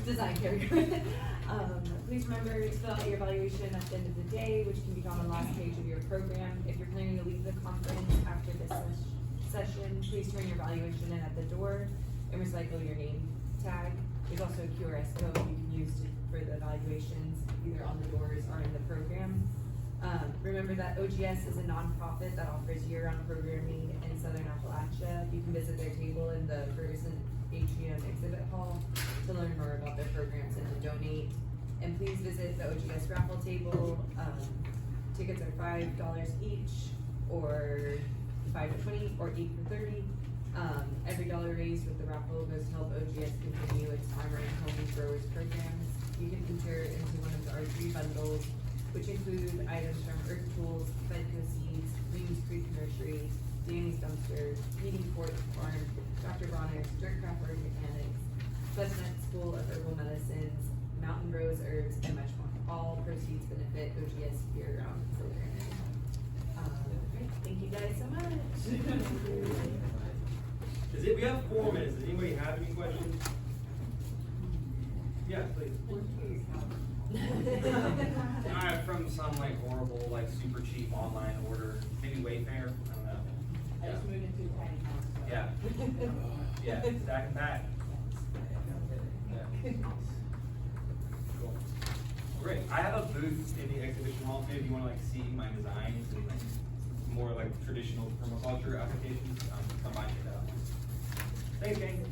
Design character. Please remember to fill out your evaluation at the end of the day, which can be found on the last page of your program. If you're planning to leave the conference after this session, please turn your evaluation in at the door and recycle your name tag. There's also a QRS code you can use for the evaluations, either on the doors or in the program. Remember that OGS is a nonprofit that offers year-round programming in Southern Appalachia. You can visit their table in the Ferguson Atrium Exhibit Hall to learn more about their programs and to donate. And please visit the OGS raffle table. Tickets are $5 each, or $5 for 20, or 8 for 30. Every dollar raised with the raffle goes to help OGS continue its farmer and home growers programs. You can enter into one of our 3 bundles, which include items from Earth Tools, Fedco Seeds, Reams Creek Nursery, Danny's Dumpster, Meeting Fort Farm, Dr. Bonner's Dirtcraft Organics, Chestnut School of Herbal Medicines, Mountain Rose Herbs, and much more. All proceeds benefit OGS year-round programming. Great. Thank you guys so much. We have 4 minutes. Does anybody have any questions? Yeah, please. From some horrible, super cheap online order, maybe Wayfair. I don't know. I just moved into a tiny house. So. Yeah. Yeah. Stack and pack. Yeah. Great. I have a booth in the exhibition hall too. If you want to like see my designs and like more like traditional permaculture applications, come by and check that out. Thanks, gang.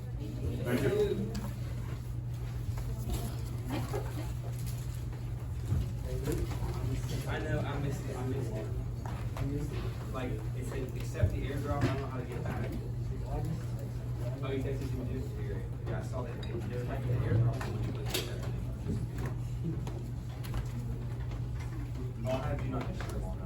Thank you. I know, I missed it. Like, it said, accept the airdrop, I don't know how to get it back. Oh, you texted you too? Yeah, I saw that. They were like, the airdrop. I'll have you not disturb on that.